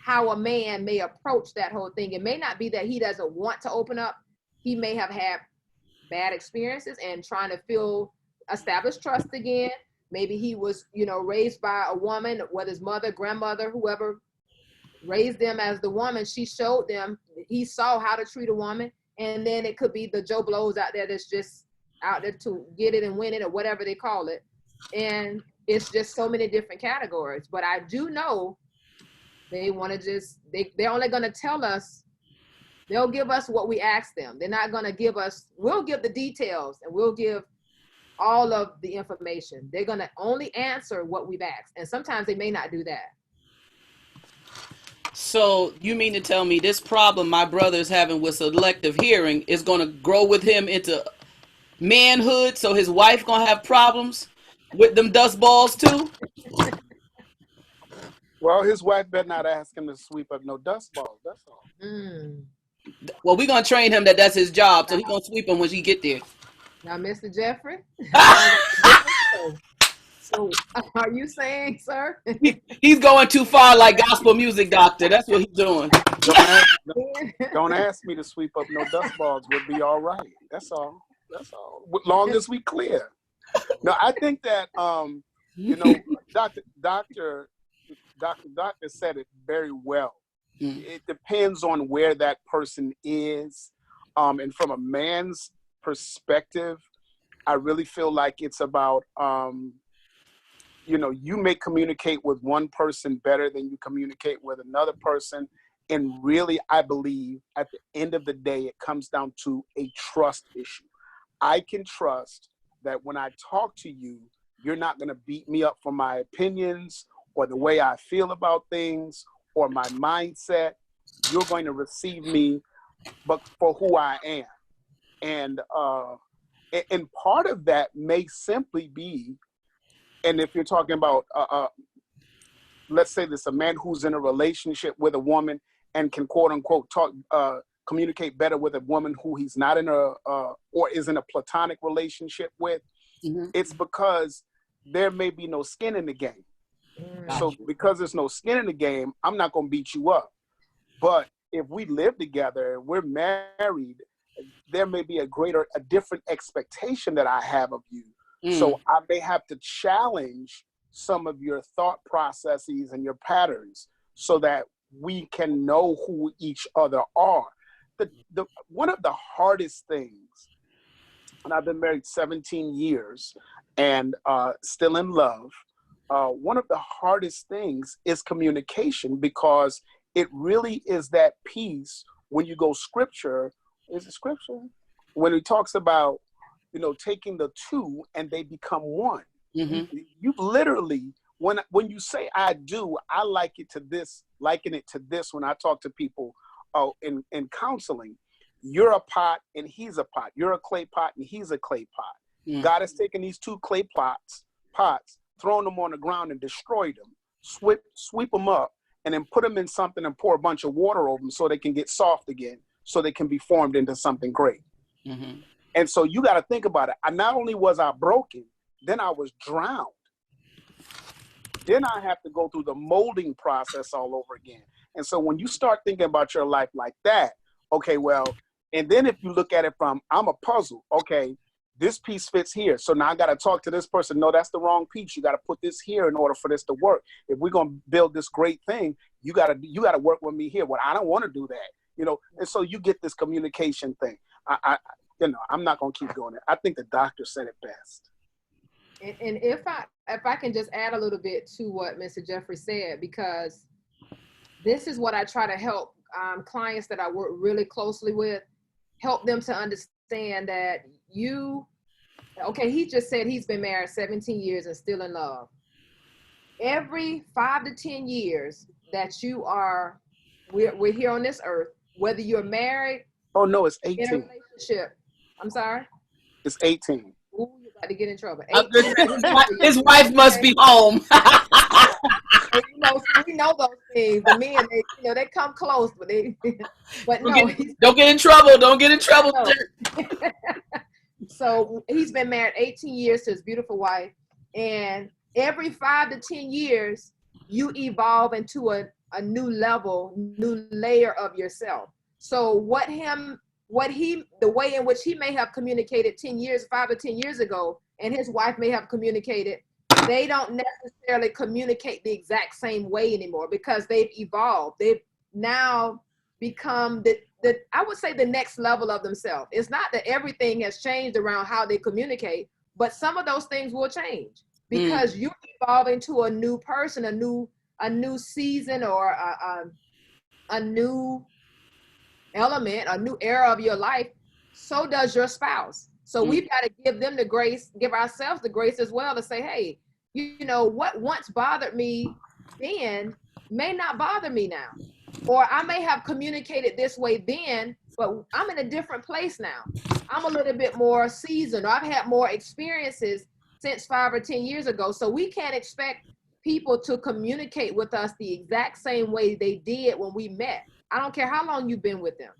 how a man may approach that whole thing. It may not be that he doesn't want to open up. He may have had bad experiences and trying to establish trust again. Maybe he was, raised by a woman, whether his mother, grandmother, whoever raised them as the woman. She showed them, he saw how to treat a woman. And then it could be the Joe Blows out there that's just out there to get it and win it, or whatever they call it. And it's just so many different categories. But I do know they want to just, they're only going to tell us, they'll give us what we ask them. They're not going to give us, we'll give the details and we'll give all of the information. They're going to only answer what we've asked. And sometimes they may not do that. So you mean to tell me this problem my brother's having with selective hearing is going to grow with him into manhood, so his wife going to have problems with them dust balls too? Well, his wife better not ask him to sweep up no dust balls. That's all. Well, we're going to train him that that's his job, so he's going to sweep them when he get there. Now, Mr. Jeffrey, so are you saying, sir? He's going too far like gospel music doctor. That's what he's doing. Don't ask me to sweep up no dust balls. We'll be all right. That's all. That's all. As long as we clear. No, I think that Doctor said it very well. It depends on where that person is. And from a man's perspective, I really feel like it's about, you may communicate with one person better than you communicate with another person. And really, I believe at the end of the day, it comes down to a trust issue. I can trust that when I talk to you, you're not going to beat me up for my opinions or the way I feel about things or my mindset. You're going to receive me but for who I am. And part of that may simply be, and if you're talking about, let's say this, a man who's in a relationship with a woman and can quote unquote communicate better with a woman who he's not in or is in a platonic relationship with, it's because there may be no skin in the game. So because there's no skin in the game, I'm not going to beat you up. But if we live together, we're married, there may be a different expectation that I have of you. So I may have to challenge some of your thought processes and your patterns so that we can know who each other are. One of the hardest things, and I've been married 17 years and still in love, one of the hardest things is communication, because it really is that piece when you go scripture. Is it scripture? When it talks about, taking the two and they become one. You literally, when you say I do, I liken it to this when I talk to people in counseling. You're a pot and he's a pot. You're a clay pot and he's a clay pot. God has taken these two clay pots, thrown them on the ground and destroyed them, sweep them up, and then put them in something and pour a bunch of water over them so they can get soft again, so they can be formed into something great. And so you got to think about it. Not only was I broken, then I was drowned. Then I have to go through the molding process all over again. And so when you start thinking about your life like that, okay, well, and then if you look at it from, I'm a puzzle, okay, this piece fits here. So now I got to talk to this person. No, that's the wrong piece. You got to put this here in order for this to work. If we're going to build this great thing, you got to work with me here. Well, I don't want to do that, and so you get this communication thing. I'm not going to keep going there. I think the doctor said it best. And if I can just add a little bit to what Mr. Jeffrey said, because this is what I try to help clients that I work really closely with, help them to understand that you Okay, he just said he's been married 17 years and still in love. Every 5 to 10 years that we're here on this earth, whether you're married, Oh no, it's in a 18. relationship. I'm sorry. It's 18. Ooh, you're about to get in trouble. I'm 18 just- years for you. his wife must be home. And, so we know those things. The men, they come close, but but no, Don't get in trouble. Don't get in trouble. No. So he's been married 18 years to his beautiful wife, and every 5 to 10 years, you evolve into a new level, new layer of yourself. So the way in which he may have communicated 5 or 10 years ago, and his wife may have communicated, they don't necessarily communicate the exact same way anymore because they've evolved. They've now become I would say the next level of themselves. It's not that everything has changed around how they communicate, but some of those things will change because you evolve into a new person, a new season, or a new element, a new era of your life. So does your spouse. So we've got to give them the grace, give ourselves the grace as well to say, hey, what once bothered me then may not bother me now. Or I may have communicated this way then, but I'm in a different place now. I'm a little bit more seasoned. I've had more experiences since 5 or 10 years ago. So we can't expect people to communicate with us the exact same way they did when we met. I don't care how long you've been with them.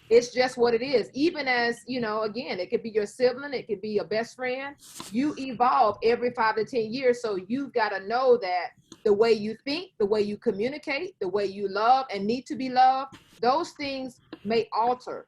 It's just what it is. Even as, again, it could be your sibling, it could be a best friend. You evolve every 5 to 10 years. So you've got to know that the way you think, the way you communicate, the way you love and need to be loved, those things may alter.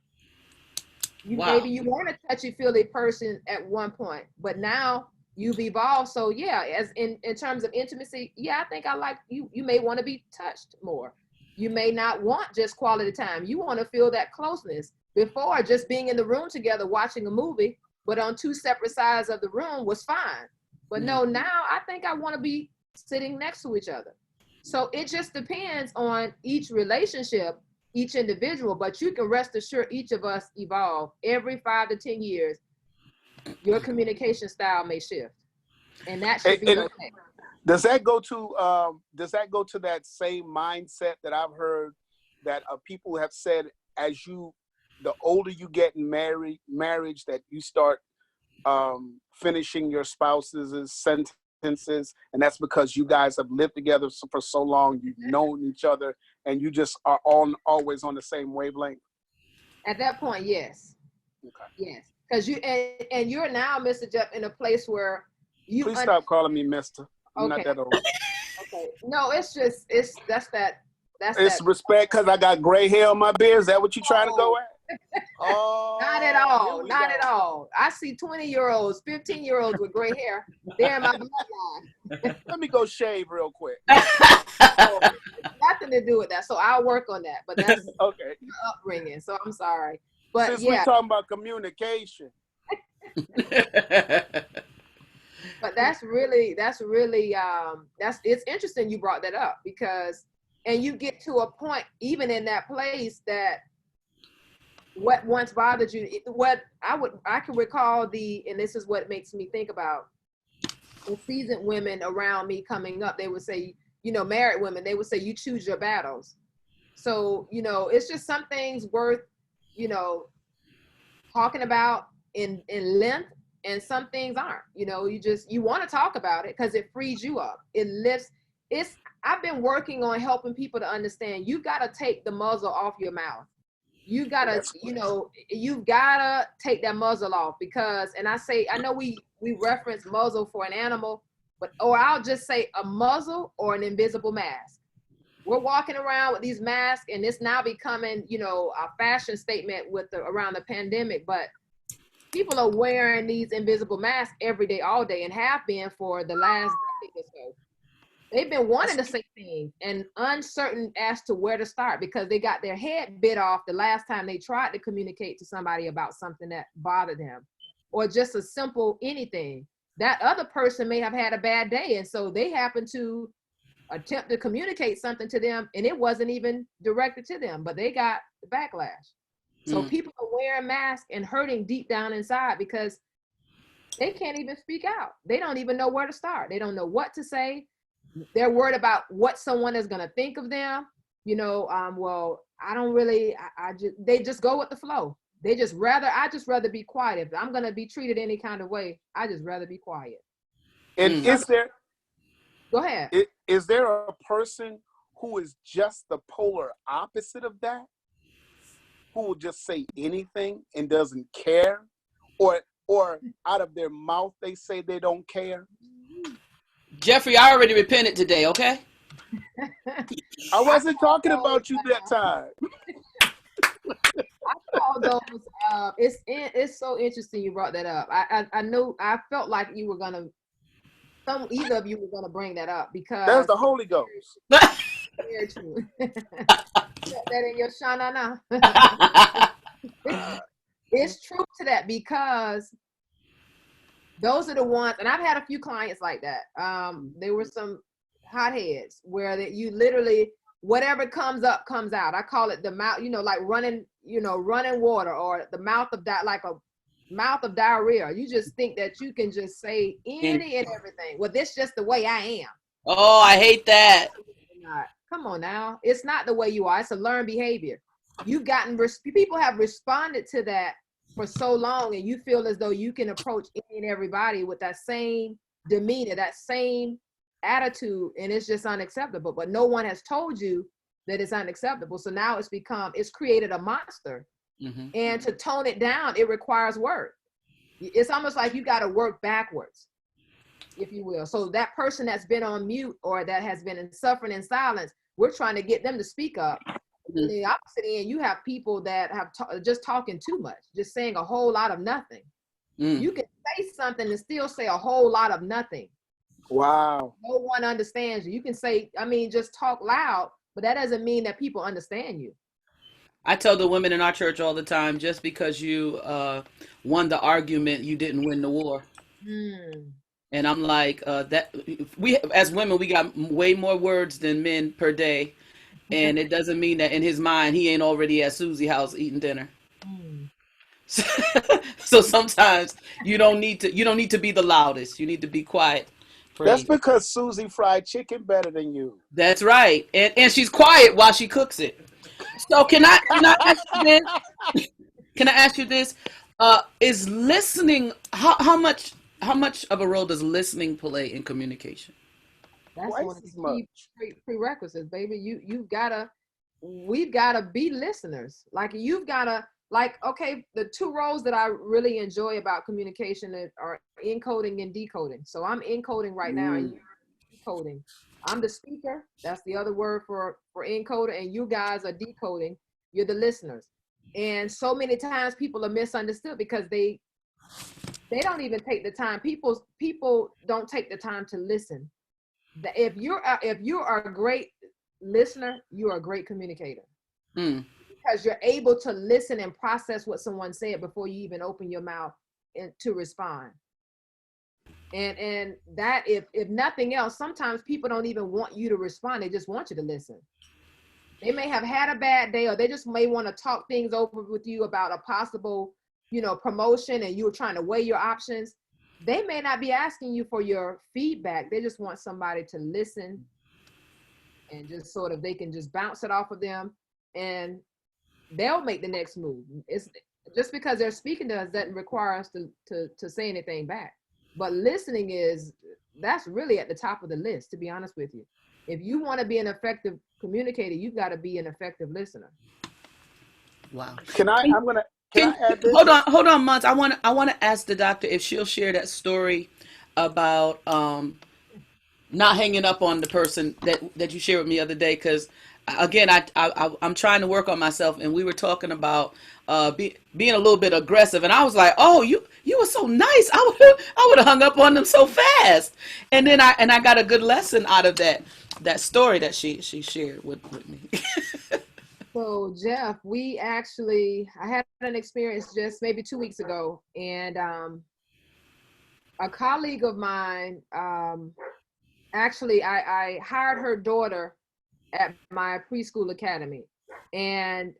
Maybe you weren't a touchy-feely person at one point, but now you've evolved. So yeah, as in terms of intimacy, yeah, I think I like you. You may want to be touched more. You may not want just quality time. You want to feel that closeness. Before, just being in the room together watching a movie, but on two separate sides of the room was fine. But no, now I think I want to be sitting next to each other. So it just depends on each relationship, each individual, but you can rest assured each of us evolve every 5 to 10 years. Your communication style may shift, and that should be okay. Does that go to that same mindset that I've heard that people have said, the older you get in marriage, that you start finishing your spouse's sentences, and that's because you guys have lived together for so long, you've known each other, and you just are always on the same wavelength? At that point, yes. Okay. Yes, because you're now, Mr. Jeff, in a place where you. Please stop calling me Mr. I'm not that old. Okay. No, that's respect because I got gray hair on my beard. Is that what you're trying to go at? Oh, not at all. Not at all. I see 20-year-olds, 15-year-olds with gray hair. They're in my bloodline. Let me go shave real quick. Nothing to do with that. So I'll work on that. But that's okay. Upbringing. So I'm sorry. But since we're talking about communication. But it's interesting you brought that up because, and you get to a point even in that place that what once bothered you, I can recall and this is what makes me think about the seasoned women around me coming up. They would say, married women, they would say, you choose your battles. So, it's just some things worth, talking about in length. And some things aren't, you want to talk about it because it frees you up. It lifts. I've been working on helping people to understand you got to take the muzzle off your mouth. You got to, you've got to take that muzzle off because, and I know we reference muzzle for an animal, or I'll just say a muzzle or an invisible mask. We're walking around with these masks and it's now becoming, a fashion statement around the pandemic, but people are wearing these invisible masks every day, all day, and have been for the last decade or so. They've been wanting to say things and uncertain as to where to start because they got their head bit off the last time they tried to communicate to somebody about something that bothered them, or just a simple anything. That other person may have had a bad day, and so they happen to attempt to communicate something to them, and it wasn't even directed to them, but they got the backlash. So people are wearing masks and hurting deep down inside because They can't even speak out. They don't even know where to start. They don't know what to say. They're worried about what someone is going to think of them. Well, I don't really, they just go with the flow. I just rather be quiet. If I'm going to be treated any kind of way, I just rather be quiet. And Go ahead. is there a person who is just the polar opposite of that? Who will just say anything and doesn't care? Or out of their mouth, they say they don't care? Jeffrey, I already repented today, okay? I wasn't talking about you that time. I call those, it's so interesting you brought that up. I know, I felt like you were going to, either of you were going to bring that up because. That's the Holy Ghost. Very true. Put that in your shanana. It's true to that because those are the ones, and I've had a few clients like that. There were some hotheads where that you literally, whatever comes up comes out. I call it the mouth, like running water, or the mouth of that, like a mouth of diarrhea. You just think that you can just say any and everything. Well, this just the way I am. Oh, I hate that. Come on now. It's not the way you are. It's a learned behavior. People have responded to that for so long, and you feel as though you can approach any and everybody with that same demeanor, that same attitude, and it's just unacceptable. But no one has told you that it's unacceptable. So now it's created a monster. Mm-hmm. And to tone it down, it requires work. It's almost like you got to work backwards, if you will. So that person that's been on mute or that has been suffering in silence, we're trying to get them to speak up. Mm-hmm. On the opposite end, you have people that have just talking too much, just saying a whole lot of nothing. Mm. You can say something and still say a whole lot of nothing. Wow. No one understands you. You can say, just talk loud, but that doesn't mean that people understand you. I tell the women in our church all the time, just because you won the argument, you didn't win the war. Mm. And I'm like, that we as women, we got way more words than men per day. And it doesn't mean that in his mind, he ain't already at Susie's house eating dinner. Mm. So sometimes you don't need to be the loudest. You need to be quiet. That's because Susie fried chicken better than you. That's right. And she's quiet while she cooks it. So can I ask you this? Can I ask you this? Is listening, how much of a role does listening play in communication? That's one of the key prerequisites, baby. We've gotta be listeners. Like okay, the two roles that I really enjoy about communication are encoding and decoding. So I'm encoding right now and you're decoding. I'm the speaker. That's the other word for encoder. And you guys are decoding. You're the listeners. And so many times people are misunderstood because they don't even take the time. People don't take the time to listen. If you are a great listener, you are a great communicator. Mm. Because you're able to listen and process what someone said before you even open your mouth to respond. And that, if nothing else, sometimes people don't even want you to respond. They just want you to listen. They may have had a bad day, or they just may want to talk things over with you about a possible, promotion, and you're trying to weigh your options. They may not be asking you for your feedback. They just want somebody to listen and just sort of, they can just bounce it off of them and they'll make the next move. It's just because they're speaking to us doesn't require us to say anything back. But listening that's really at the top of the list, to be honest with you. If you want to be an effective communicator, you've got to be an effective listener. Wow. Can I add this? Hold on, Monts. I want to ask the doctor if she'll share that story about not hanging up on the person that you shared with me the other day, because again, I'm trying to work on myself, and we were talking about being a little bit aggressive, and I was like, oh, you were so nice. I would have hung up on them so fast, and then I got a good lesson out of that story that she shared with me. So Jeff, I had an experience just maybe 2 weeks ago, and a colleague of mine, actually I hired her daughter at my preschool academy, and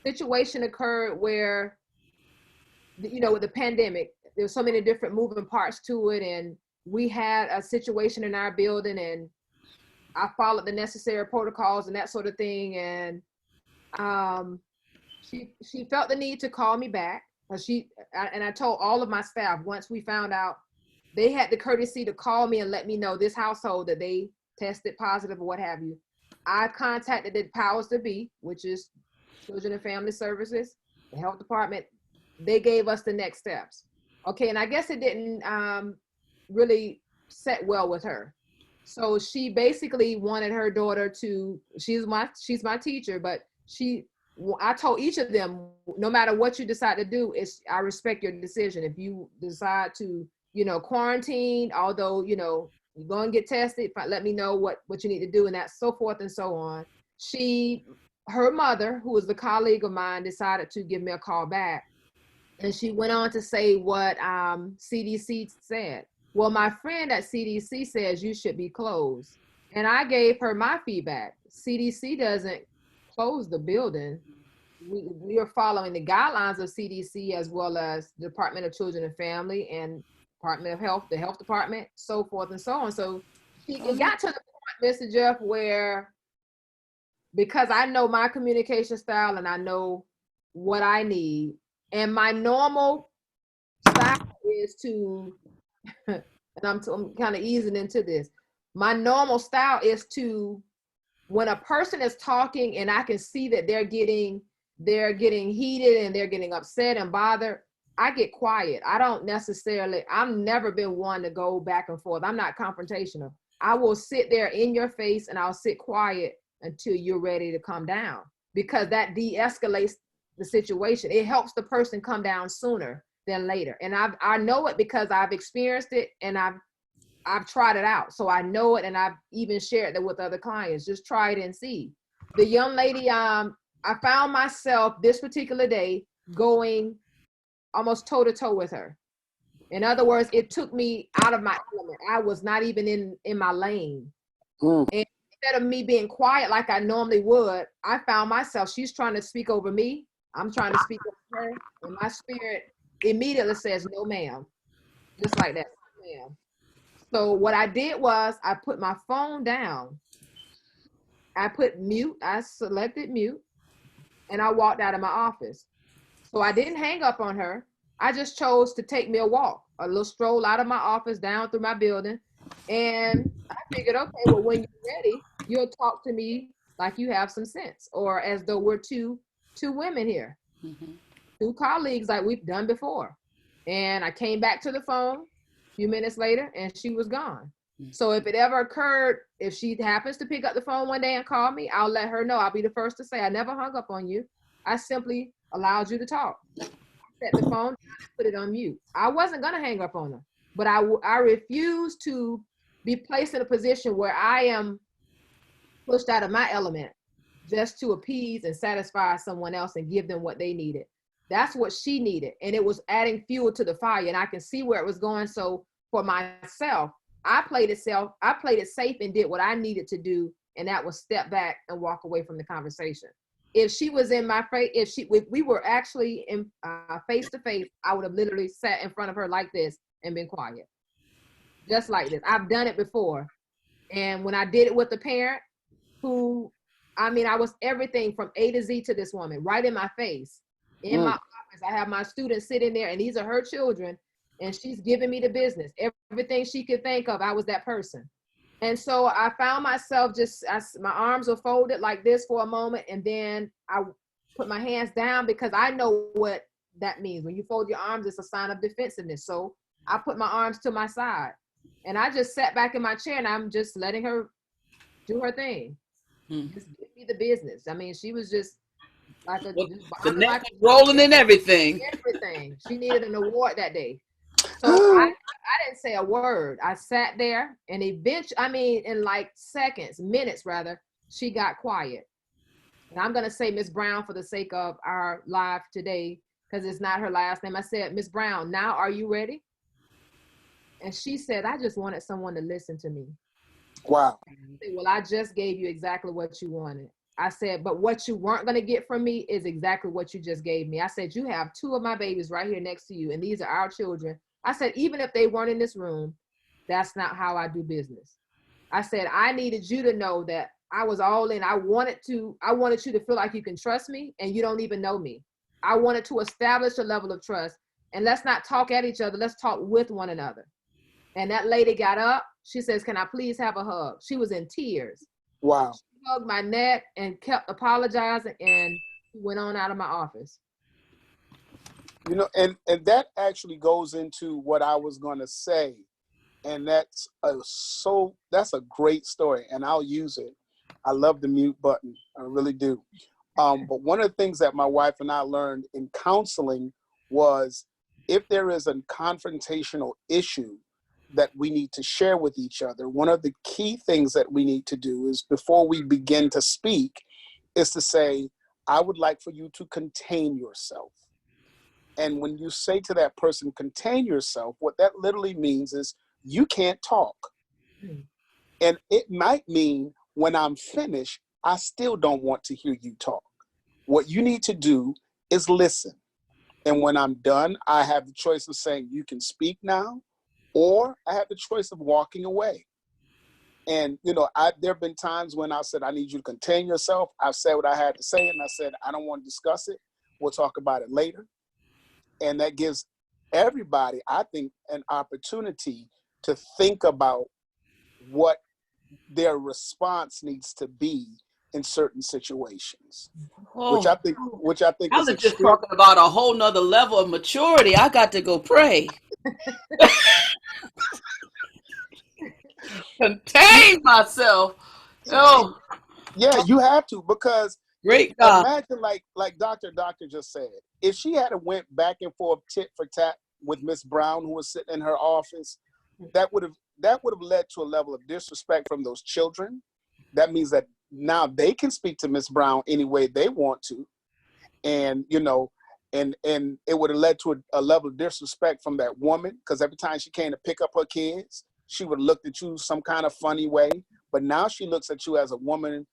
situation occurred where, with the pandemic, there's so many different moving parts to it, and we had a situation in our building, and I followed the necessary protocols and that sort of thing. And she felt the need to call me back. And I told all of my staff, once we found out, they had the courtesy to call me and let me know this household that they tested positive or what have you. I contacted the powers to be, which is Children and Family Services, the health department. They gave us the next steps. Okay, and I guess it didn't really set well with her. So she basically wanted her daughter to, she's my teacher, but I told each of them, no matter what you decide to do, I respect your decision. If you decide to, quarantine, although, you're going to get tested, let me know what you need to do, and that, so forth and so on. Her mother, who was the colleague of mine, decided to give me a call back. And she went on to say what CDC said. Well, my friend at CDC says you should be closed. And I gave her my feedback. CDC doesn't close the building. We are following the guidelines of CDC, as well as the Department of Children and Family and Department of Health, the health department, so forth and so on. So it got to the point, Mr. Jeff, where, because I know my communication style and I know what I need, and my normal style is to, and I'm kind of easing into this. My normal style is to, when a person is talking and I can see that they're getting heated and they're getting upset and bothered, I get quiet. I've never been one to go back and forth. I'm not confrontational. I will sit there in your face and I'll sit quiet until you're ready to come down, because that de-escalates the situation. It helps the person come down sooner than later. And I know it because I've experienced it and I've tried it out. So I know it, and I've even shared it with other clients. Just try it and see. The young lady, I found myself this particular day going almost toe to toe with her. In other words, it took me out of my element. I was not even in my lane. And instead of me being quiet like I normally would, I found myself, she's trying to speak over me. I'm trying to speak over her. And my spirit immediately says, no, ma'am. Just like that, no, ma'am. So what I did was I put my phone down. I put mute. I selected mute. And I walked out of my office. So I didn't hang up on her. I just chose to take me a walk, a little stroll out of my office, down through my building. And I figured, okay, well, when you're ready, you'll talk to me like you have some sense, or as though we're two women here, two colleagues like we've done before. And I came back to the phone a few minutes later and she was gone. So if it ever occurred, if she happens to pick up the phone one day and call me, I'll let her know. I'll be the first to say, I never hung up on you. I simply allowed you to talk. Set the phone down and put it on mute. I wasn't going to hang up on her, but I refuse to be placed in a position where I am pushed out of my element just to appease and satisfy someone else and give them what they needed. That's what she needed. And it was adding fuel to the fire, and I can see where it was going. So for myself, I played it safe and did what I needed to do. And that was step back and walk away from the conversation. If she was in my face, if we were actually in face to face, I would have literally sat in front of her like this and been quiet. Just like this. I've done it before. And when I did it with the parent who, I was everything from A to Z to this woman, right in my face. In my office, I have my students sitting there, and these are her children, and she's giving me the business. Everything she could think of, I was that person. And so I found myself my arms were folded like this for a moment, and then I put my hands down because I know what that means. When you fold your arms, it's a sign of defensiveness. So I put my arms to my side, and I just sat back in my chair, and I'm just letting her do her thing. Just give me the business. She was just like the neck was rolling and everything. Everything. She needed an award that day. So I didn't say a word. I sat there, and eventually, in like minutes rather, she got quiet. And I'm going to say Miss Brown for the sake of our live today, because it's not her last name. I said, Miss Brown, now are you ready? And she said, I just wanted someone to listen to me. Wow. I said, well, I just gave you exactly what you wanted. I said, but what you weren't going to get from me is exactly what you just gave me. I said, you have 2 of my babies right here next to you, and these are our children. I said, even if they weren't in this room, that's not how I do business. I said, I needed you to know that I was all in. I wanted you to feel like you can trust me, and you don't even know me. I wanted to establish a level of trust, and let's not talk at each other. Let's talk with one another. And that lady got up. She says, can I please have a hug? She was in tears. Wow. She hugged my neck and kept apologizing and went on out of my office. You know, and that actually goes into what I was going to say. And that's a great story, and I'll use it. I love the mute button. I really do. But one of the things that my wife and I learned in counseling was if there is a confrontational issue that we need to share with each other, one of the key things that we need to do is before we begin to speak is to say, I would like for you to contain yourself. And when you say to that person, contain yourself, what that literally means is you can't talk. And it might mean when I'm finished, I still don't want to hear you talk. What you need to do is listen. And when I'm done, I have the choice of saying, you can speak now, or I have the choice of walking away. And, you know, there have been times when I said, I need you to contain yourself. I've said what I had to say, and I said, I don't want to discuss it. We'll talk about it later. And that gives everybody, I think, an opportunity to think about what their response needs to be in certain situations, which I think I is was just extreme. talking about a whole nother level of maturity. I got to go pray. Contain myself. Oh, Yeah, you have to, because great God. imagine like Dr. just said, if she had went back and forth tit for tat with Miss Brown, who was sitting in her office, that would have led to a level of disrespect from those children. That means that now they can speak to Miss Brown any way they want to, and you know, and it would have led to a level of disrespect from that woman, because every time she came to pick up her kids, she would have looked at you some kind of funny way. But now she looks at you as a woman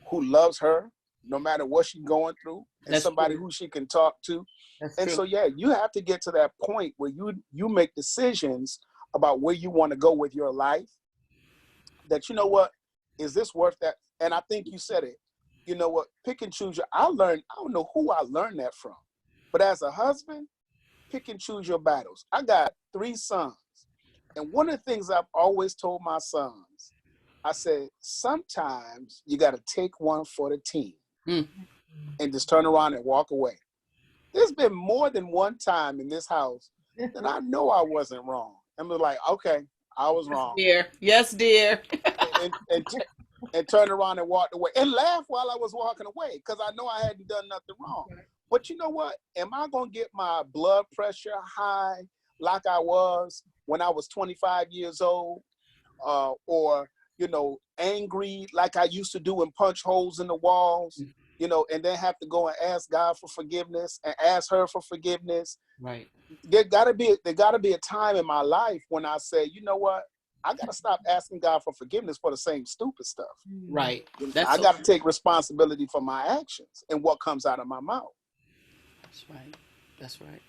who loves her no matter what she's going through, and That's somebody true. who she can talk to. That's And true. so, yeah, you have to get to that point where you make decisions about where you want to go with your life, that, you know what, is this worth that? And I think you said it, you know what, pick and choose I don't know who I learned that from, but as a husband, pick and choose your battles. I got 3 sons. And one of the things I've always told my sons, I said, sometimes you got to take one for the team and just turn around and walk away. There's been more than one time in this house that I know I wasn't wrong. I'm like, okay, I was wrong. Dear. Yes, dear. And turn around and walk away and laugh while I was walking away, because I know I hadn't done nothing wrong. But you know what? Am I going to get my blood pressure high like I was when I was 25 years old? Or, you know, angry like I used to do and punch holes in the walls, you know, and then have to go and ask God for forgiveness and ask her for forgiveness. Right. There gotta be a time in my life when I say, you know what? I gotta stop asking God for forgiveness for the same stupid stuff. Right. I gotta take responsibility for my actions and what comes out of my mouth. That's right. That's right.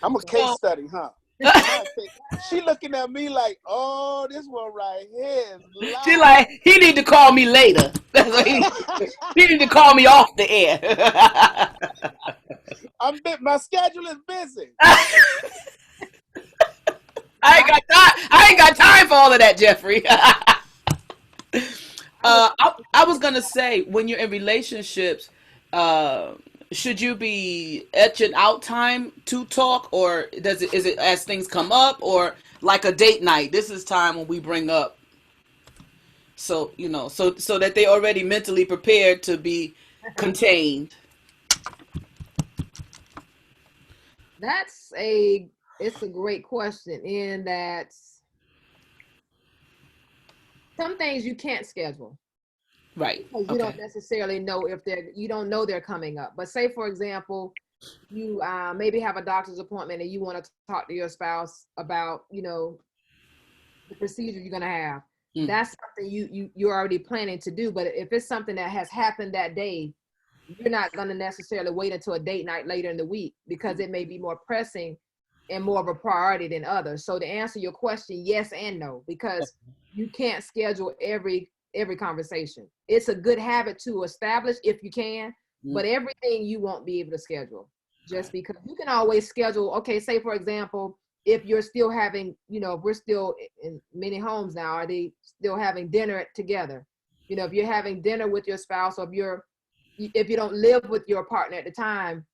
I'm a case study, huh? She looking at me like, oh, this one right here is live. She like, he need to call me later. That's what he need to call me off the air. My schedule is busy. I ain't got time for all of that, Jeffrey. I was gonna say, when you're in relationships, should you be etching out time to talk, or is it as things come up, or like a date night? This is time when we bring up, so you know, so that they already mentally prepared to be contained. It's a great question, in that some things you can't schedule. Right. Because you don't necessarily know if you don't know they're coming up. But say, for example, you maybe have a doctor's appointment and you want to talk to your spouse about, you know, the procedure you're going to have. Mm. that's something you're already planning to do. But if it's something that has happened that day, you're not going to necessarily wait until a date night later in the week, because it may be more pressing and more of a priority than others. So to answer your question, yes and no, because you can't schedule every conversation. It's a good habit to establish if you can, but everything you won't be able to schedule, just because you can always schedule. Okay, say for example, if you're still having, if we're still in many homes now, are they still having dinner together? If you're having dinner with your spouse, or if you don't live with your partner at the time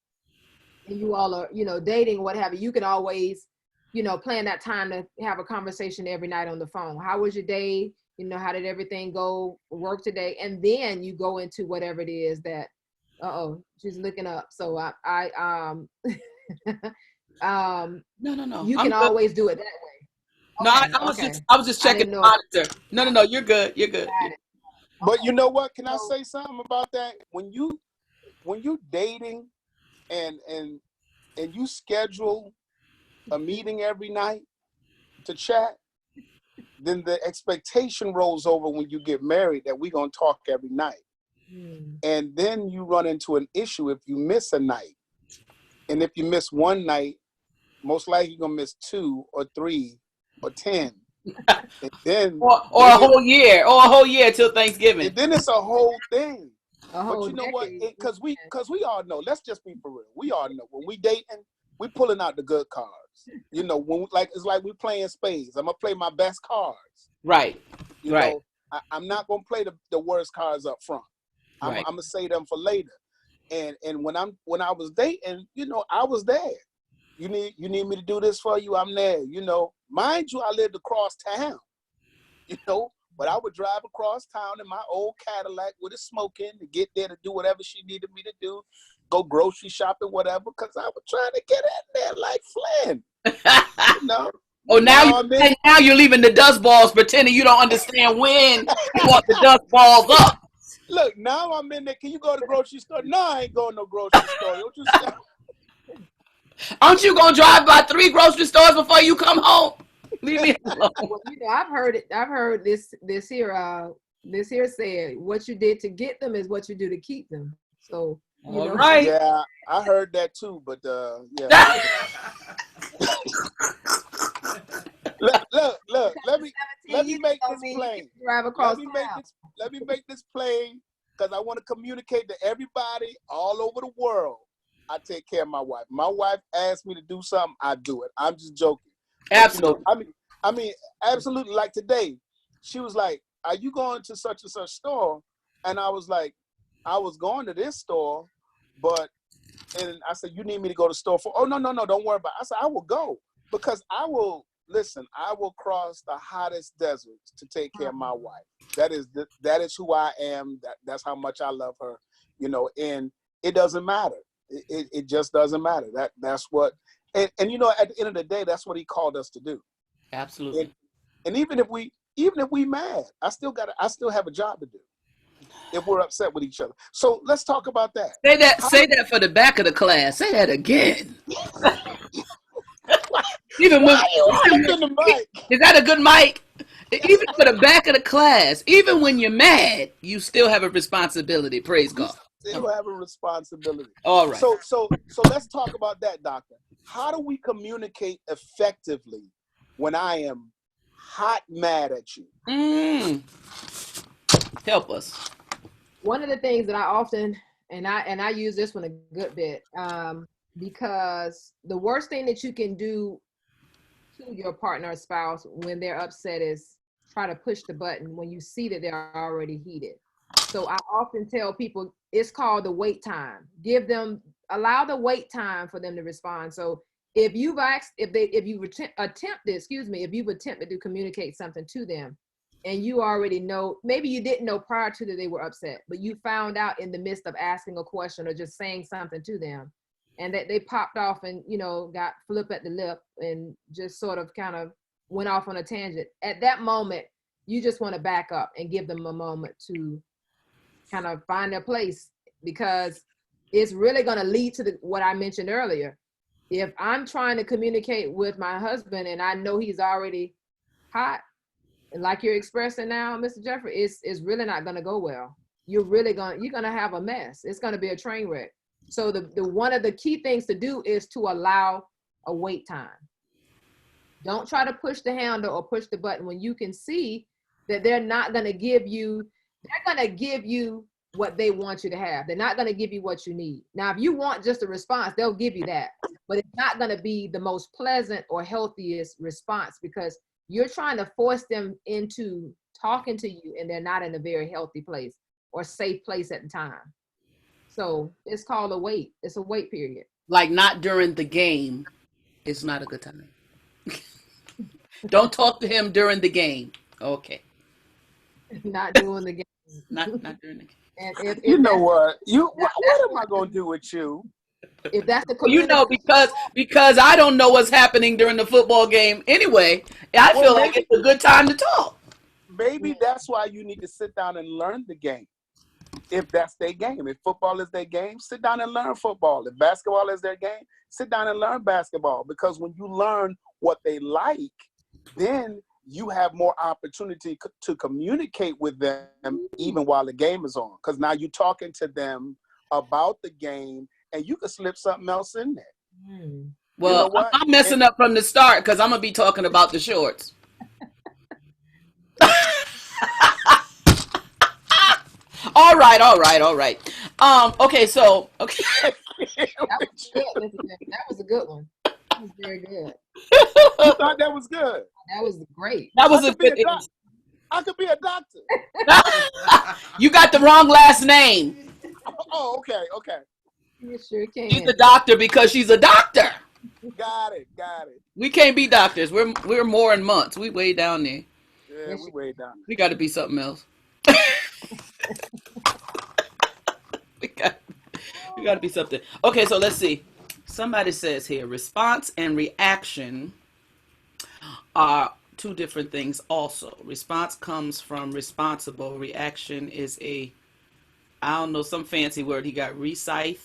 and you all are, dating, what have you, you can always, plan that time to have a conversation every night on the phone. How was your day? How did everything go work today? And then you go into whatever it is that, she's looking up. So No. you I'm can good. always do it that way. No, Okay, I was just I checking didn't the know. monitor. No, you're good. You're good. Got it. But you Okay. know what? Can I So, say something about that? When you dating and you schedule a meeting every night to chat, then the expectation rolls over when you get married that we're gonna talk every night. And then you run into an issue if you miss a night. And if you miss one night, most likely you're gonna miss 2 or 3 or 10. And then Or a whole year, till Thanksgiving. and then it's a whole thing. a But whole you know what? decade. Because we all know. Let's just be for real. We all know when we dating, we pulling out the good cards. When it's like we playing spades. I'm gonna play my best cards. Right. Right. I'm not gonna play the worst cards up front. I'm gonna say them for later. And when I was dating, I was there. You need me to do this for you, I'm there. Mind you, I lived across town. But I would drive across town in my old Cadillac with it smoking to get there to do whatever she needed me to do, go grocery shopping, whatever, because I was trying to get in there like Flynn. Oh, now you're leaving the dust balls, pretending you don't understand when you want the dust balls up. Look, now I'm in there. Can you go to the grocery store? No, I ain't going to no grocery store. Don't you stop. Aren't you gonna drive by 3 grocery stores before you come home? Leave me alone. Well, I've heard it. I've heard this here said, what you did to get them is what you do to keep them. So all right. Yeah, I heard that too, but yeah. Look. Let me make this plain. Let me make this plain, because I want to communicate to everybody all over the world. I take care of my wife. My wife asks me to do something, I do it. I'm just joking. Absolutely. I mean, absolutely. Like today, she was like, "Are you going to such and such store?" And I was like, "I was going to this store, and I said, you need me to go to the store for?" "Oh, no, don't worry about it." I said, "I will go, because I will cross the hottest deserts to take care of my wife. That is who I am. That's how much I love her, and it doesn't matter. It just doesn't matter. That's what, and at the end of the day, that's what he called us to do. Absolutely. And even if we mad, I still have a job to do if we're upset with each other. So let's talk about that. Say that for the back of the class. Say that again. Even when the mic? Is that a good mic? Even for the back of the class, even when you're mad, you still have a responsibility. Praise God. Still have a responsibility. All right. So let's talk about that, Doctor. How do we communicate effectively when I am hot mad at you? Help us. One of the things that I often, and I use this one a good bit, because the worst thing that you can do to your partner or spouse when they're upset is try to push the button when you see that they're already heated. So I often tell people it's called the wait time. Allow the wait time for them to respond. So if you've attempted to communicate something to them, and you already know, maybe you didn't know prior to that they were upset, but you found out in the midst of asking a question or just saying something to them, and that they popped off and got flip at the lip and just sort of kind of went off on a tangent. At that moment, you just want to back up and give them a moment to kind of find their place, because it's really going to lead to what I mentioned earlier. If I'm trying to communicate with my husband and I know he's already hot, like you're expressing now, Mr. Jeffrey, it's really not gonna go well. You're gonna have a mess. It's gonna be a train wreck. So the one of the key things to do is to allow a wait time. Don't try to push the handle or push the button when you can see that they're gonna give you what they want you to have. They're not gonna give you what you need. Now, if you want just a response, they'll give you that, but it's not gonna be the most pleasant or healthiest response because you're trying to force them into talking to you and they're not in a very healthy place or safe place at the time. So it's called a wait. It's a wait period. Like not during the game. It's not a good time. Don't talk to him during the game. Okay. Not doing the game. Not during the game. And if You know that's- what? What am I gonna do with you? if that's the You know, communication- because I don't know what's happening during the football game anyway. I feel like it's a good time to talk. Maybe that's why you need to sit down and learn the game. If that's their game, if football is their game, sit down and learn football. If basketball is their game, sit down and learn basketball. Because when you learn what they like, then you have more opportunity to communicate with them even while the game is on. Because now you're talking to them about the game, and you can slip something else in there. Well, You know what? I'm messing up from the start because I'm gonna be talking about the shorts. All right. Okay, so okay. That was good. That was a good one. That was very good. You thought that was good? That was great. That was a good. I could be a doctor. You got the wrong last name. Oh, okay. You sure can. She's a doctor because she's a doctor. Got it. We can't be doctors. We're more in months. We way down there. Yeah, we way down. We got to be something else. we got to be something. Okay, so let's see. Somebody says here, response and reaction are two different things also. Response comes from responsible. Reaction is I don't know, some fancy word he got, recite,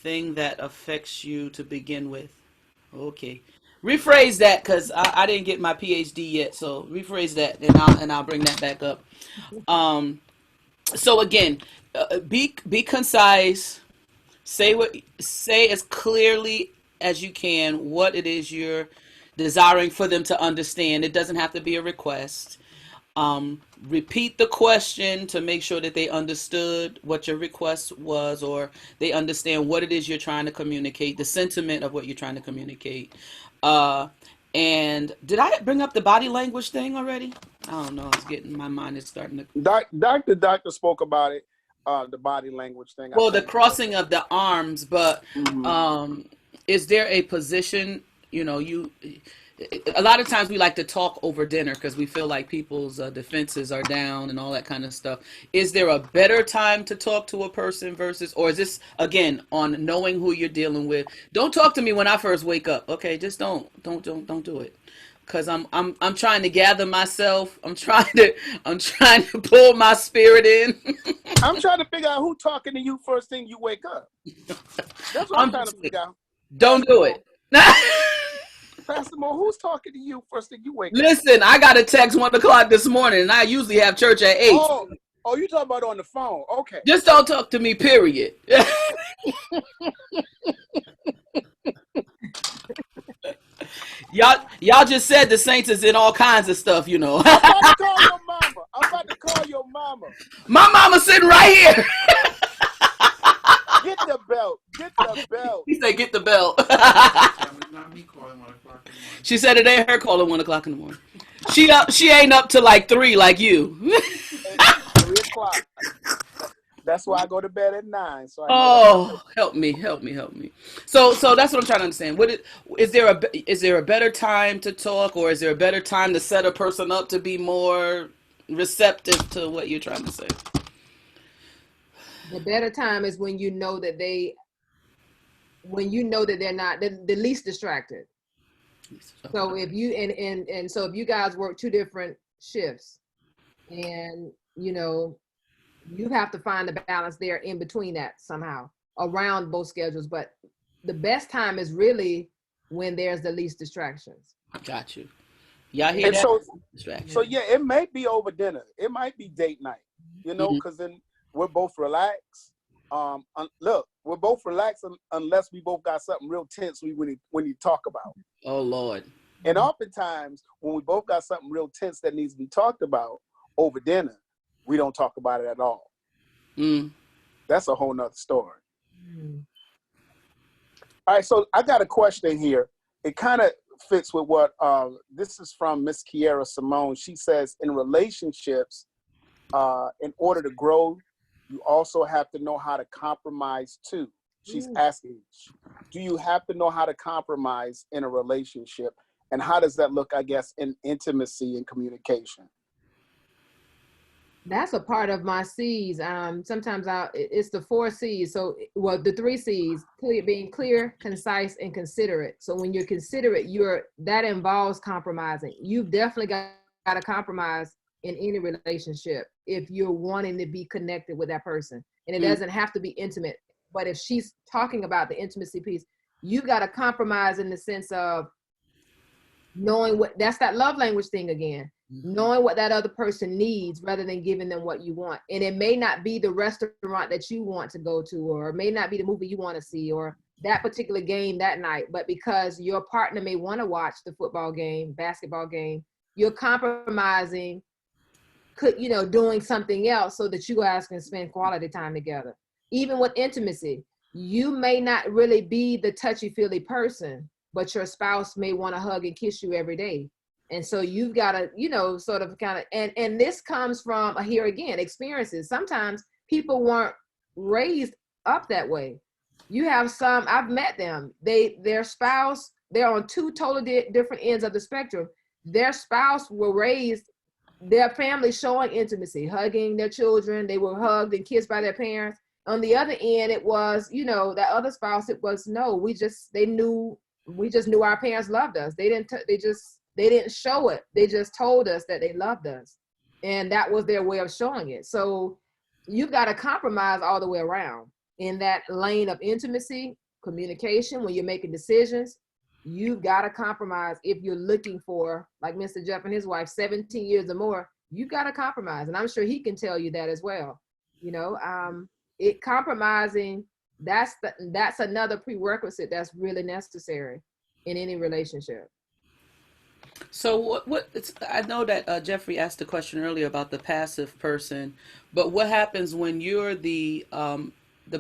thing that affects you to begin with. Okay. Rephrase that because I didn't get my PhD yet, so rephrase that and I'll bring that back up. So again, be concise. Say as clearly as you can what it is you're desiring for them to understand. It doesn't have to be a request. Repeat the question to make sure that they understood what your request was, or they understand what it is you're trying to communicate, the sentiment of what you're trying to communicate. And did I bring up the body language thing already? I don't know. My mind is starting to. Doctor spoke about it, the body language thing. Well, the crossing of the arms, but is there a position, a lot of times we like to talk over dinner because we feel like people's defenses are down and all that kind of stuff. Is there a better time to talk to a person versus, or is this again on knowing who you're dealing with? Don't talk to me when I first wake up. Okay, just don't do it. Cause I'm trying to gather myself. I'm trying to pull my spirit in. I'm trying to figure out who talking to you first thing you wake up. That's what I'm trying to figure out. Don't do it. Pastor Moore, who's talking to you first thing you wake up? Listen, I got a text 1 o'clock this morning, and I usually have church at 8. Oh, you talking about on the phone? Okay. Just don't talk to me, period. Y'all just said the saints is in all kinds of stuff, I'm about to call your mama. I'm about to call your mama. My mama's sitting right here. Get the belt. Get the belt. He said, "Get the belt." It's not me calling 1 o'clock in the morning. She said it ain't her calling 1 o'clock in the morning. She ain't up to like 3 like you. 3 o'clock. That's why I go to bed at 9. So help me. So that's what I'm trying to understand. Is there a better time to talk, or is there a better time to set a person up to be more receptive to what you're trying to say? The better time is when you know that they're not the least distracted. So if you and so if you guys work 2 different shifts, and you have to find the balance there in between that somehow around both schedules. But the best time is really when there's the least distractions. Got you. Y'all hear And that? so Distraction. yeah, it may be over dinner. It might be date night, Mhm. because then we're both relaxed. Look, we're both relaxed unless we both got something real tense when you talk about. Oh Lord. And oftentimes, when we both got something real tense that needs to be talked about over dinner, we don't talk about it at all. Mm. That's a whole nother story. Mm. All right, so I got a question here. It kind of fits with what this is from Miss Kiera Simone. She says, in relationships, in order to grow, you also have to know how to compromise too. She's asking, do you have to know how to compromise in a relationship? And how does that look, I guess, in intimacy and communication? That's a part of my C's. Sometimes it's the 4 C's. So, well, the 3 C's: being clear, concise, and considerate. So when you're considerate, that involves compromising. You've definitely got to compromise in any relationship if you're wanting to be connected with that person. And it doesn't have to be intimate. But if she's talking about the intimacy piece, you got to compromise in the sense of knowing that's that love language thing again. Knowing what that other person needs rather than giving them what you want. And it may not be the restaurant that you want to go to, or it may not be the movie you want to see, or that particular game that night, but because your partner may want to watch the football game, basketball game, you're compromising, doing something else so that you guys can spend quality time together. Even with intimacy, you may not really be the touchy-feely person, but your spouse may want to hug and kiss you every day. And so you've got to, sort of kind of, and this comes from, here again, experiences. Sometimes people weren't raised up that way. You have some, I've met them, their spouse, they're on 2 totally different ends of the spectrum. Their spouse were raised, their family showing intimacy, hugging their children. They were hugged and kissed by their parents. On the other end, it was, that other spouse, it was, no, we just knew our parents loved us. They didn't show it. They just told us that they loved us. And that was their way of showing it. So you've got to compromise all the way around in that lane of intimacy, communication, when you're making decisions. You've got to compromise if you're looking for, like Mr. Jeff and his wife, 17 years or more. You've got to compromise. And I'm sure he can tell you that as well. Compromising, that's another prerequisite that's really necessary in any relationship. So I know that Jeffrey asked a question earlier about the passive person, but what happens when you're the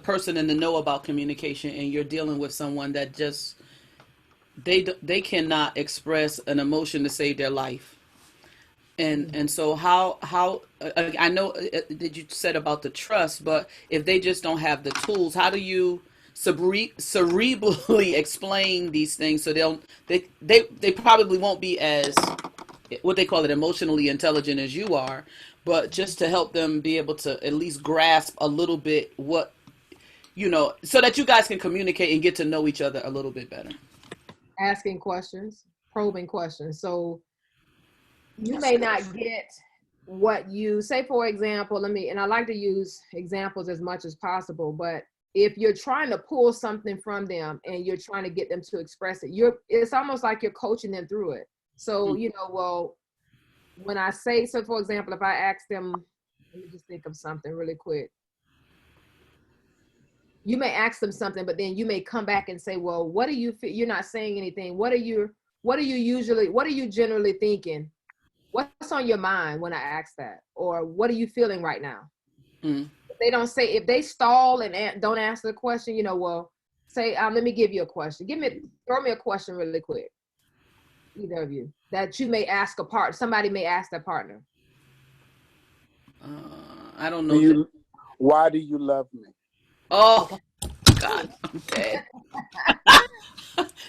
person in the know about communication and you're dealing with someone that just they cannot express an emotion to save their life? And so how I know that you said about the trust, but if they just don't have the tools, how do you cerebrally explain these things so they probably won't be as, what they call it, emotionally intelligent as you are, but just to help them be able to at least grasp a little bit what, so that you guys can communicate and get to know each other a little bit better? Asking questions, probing questions. So you may not get what you say, for example, and I like to use examples as much as possible, but if you're trying to pull something from them and you're trying to get them to express it, it's almost like you're coaching them through it. So, when I say, so for example, if I ask them, let me just think of something really quick. You may ask them something, but then you may come back and say, well, what do you feel? You're not saying anything. What are you generally thinking? What's on your mind when I ask that? Or what are you feeling right now? Mm. They don't say, if they stall and don't answer the question, say, let me give you a question. Throw me a question really quick. Either of you that you may ask somebody may ask their partner. I don't know. Why do you love me? Oh, God, I'm dead.